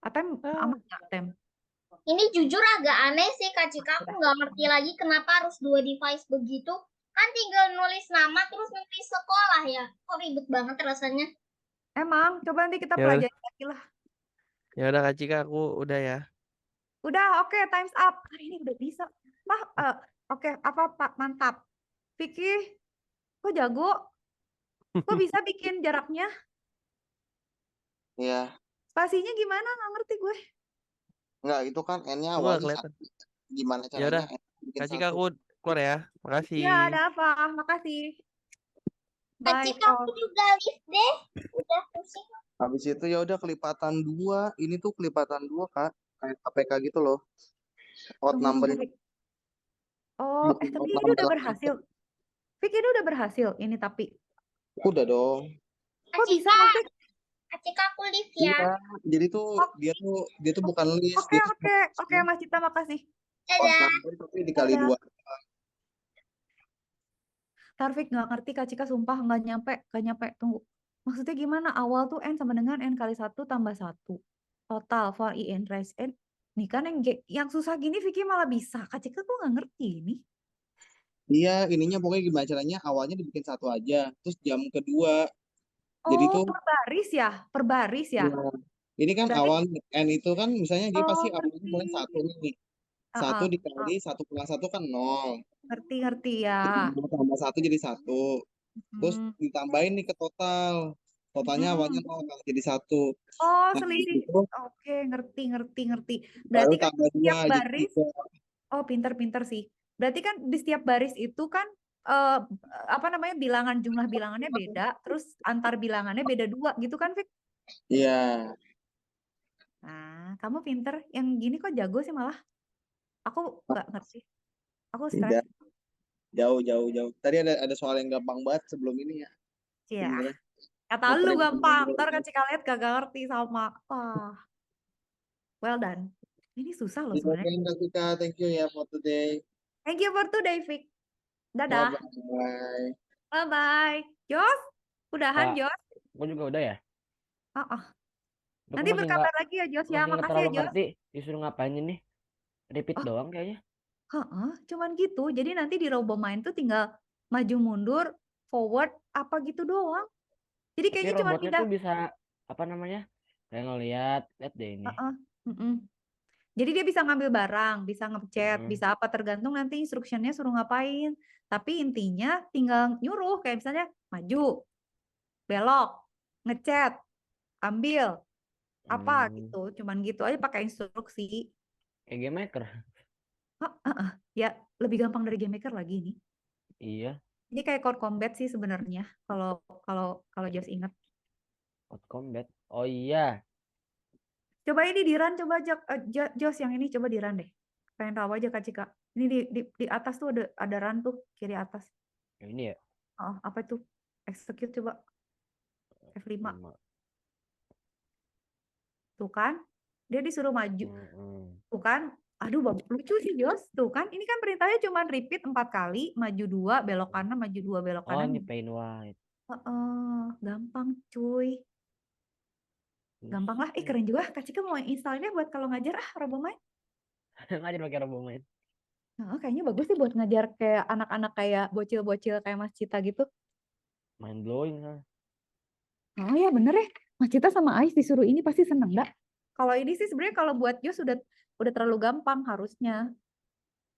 Atem aman nggak, Tem? ini jujur agak aneh sih Kak Cika. Aku nggak ngerti lagi kenapa harus 2 device begitu. Kan tinggal nulis nama terus nulis sekolah ya. Kok ribet banget rasanya. Emang, coba nanti kita Ya udah. pelajari lagi lah. Ya udah Kak Cika, aku udah ya. Udah, oke, time's up. Hari ini udah bisa. Oke, apa Pak? Mantap. Vicky, kok jago? Kok bisa bikin jaraknya? Iya. Spasinya gimana? Nggak ngerti gue. Enggak, itu kan N-nya Aku nggak awalnya kelihatan. 1. Gimana Ya caranya udah, N bikin Kak Cika 1? aku keluar ya. Makasih. Ya, ada apa? Makasih. Kak Bye. Cika, aku juga lift deh. Udah pusing. Habis itu ya udah kelipatan 2. Ini tuh kelipatan 2, Kak. Kayak KPK gitu loh. Odd Tunggu, number. Vicky. Oh, Bukan tapi odd ini number udah lagi. berhasil. Vicky, ini udah berhasil. Ini tapi. Udah dong. Kok bisa Cika, maksudnya? Kak Cika aku lift ya. Iya. Jadi tuh dia tuh bukan list. Oke, Dia tuh Mas Cita, makasih. odd Dadah. number tapi dikali Dadah. 2. Tarfik nggak ngerti Kak Cika, sumpah nggak nyampe. Tunggu. Maksudnya gimana? Awal tuh N sama dengan N kali 1 tambah 1. Total for I N raise N. Nih kan yang susah gini Vicky malah bisa. Kak Cika tuh nggak ngerti ini. Iya, ininya pokoknya gimana caranya awalnya dibikin satu aja, terus jam kedua. Jadi Oh, tuh per baris ya? Per baris ya? ya, ini kan Berarti, awal N itu kan misalnya dia pasti oh awalnya mulai ngerti. satu nih. Ah, Satu ah, ah, dikali 1 + 1 kan 0. ngerti ya. Terus tambah 1 jadi 1. Terus Hmm. ditambahin nih ke total. Totalnya awalnya Mm-mm. 0 kan jadi 1. Oh, Nah, selisih. itu Oke, ngerti. baru Berarti kan di tambah setiap 2 jadi baris, 3. oh pinter sih. Berarti kan di setiap baris itu kan eh, apa namanya jumlah bilangannya beda, terus antar bilangannya beda 2 gitu kan, Fik? Iya, Nah, kamu pinter. Yang gini kok jago sih malah. Aku nggak ngerti. Aku stres. tidak. Jauh. Tadi ada soal yang gampang banget sebelum ini ya. Ya, Sebenarnya kata lu referensi. gampang. Ntar kan Cika lihat kagak ngerti sama. Wah, well done. Ini susah loh sebenarnya. Oke, Kak Tika, thank you ya for today. Thank you for today, Fik. Bye Dadah. bye. Bye-bye. Jos, udahan Kak, Jos. aku juga udah ya. Oh, oh. Aku Nanti masih nggak berkabar lagi ya Jos ya. masih nggak Makasih ya terlalu Jos. ngerti disuruh ngapain ini. Repeat Oh, doang kayaknya. heeh, cuman gitu. Jadi nanti di RoboMind tuh tinggal maju mundur, forward, apa gitu doang. Jadi Tapi kayaknya cuman robotnya pindah. tuh bisa apa namanya? Kayak ngeliat, lihat deh ini. Heeh, mm-mm. Jadi dia bisa ngambil barang, bisa ngechat, Heeh. bisa apa tergantung nanti instructionnya suruh ngapain. Tapi intinya tinggal nyuruh kayak misalnya maju, belok, ngechat, ambil, apa Hmm, gitu. Cuman gitu aja pakai instruksi. kayak game maker. Ya lebih gampang dari game maker lagi ini. Iya, Ini kayak Core Combat sih sebenarnya. Kalau kalau kalau Jos ingat. Code Combat. Oh iya, Coba ini di run, coba Jos yang ini coba di run deh. Pengen tahu aja Kak Cika. Ini di atas tuh ada run tuh kiri atas. yang ini ya. Oh, apa itu? Execute coba F5. 5. Tuh kan? Dia disuruh maju. Heeh. Tuh kan? Aduh, lucu sih Jos. Tuh kan? Ini kan perintahnya cuma repeat 4 kali, maju 2, belok kanan, maju 2, belok Oh, kanan. ini Pain White. Gampang cuy. Gampang lah. Buset. Keren juga. Kak Cika mau installnya buat kalau ngajar RoboMind. Ngajar pakai robot main. Nah, kayaknya bagus sih buat ngajar kayak anak-anak kayak bocil-bocil kayak Mas Cita gitu. Mind blowing kan. Oh ya bener ya. Mas Cita sama Ais disuruh ini pasti seneng dah. Kalau ini sih sebenarnya kalau buat Jos udah terlalu gampang harusnya.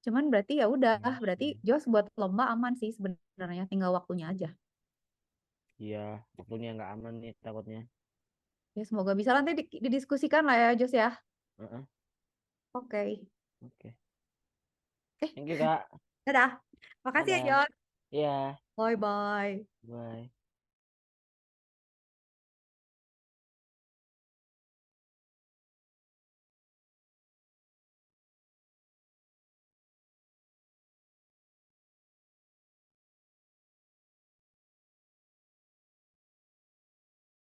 Cuman berarti ya udah, berarti Jos buat lomba aman sih sebenarnya, tinggal waktunya aja. Iya, waktunya nggak aman nih takutnya. Ya semoga bisa nanti didiskusikan lah ya Jos ya. Heeh. Oke. Oke. Eh, Thank you, Kak. dadah. Makasih ya Dadah. Jos. Iya, Bye bye. bye.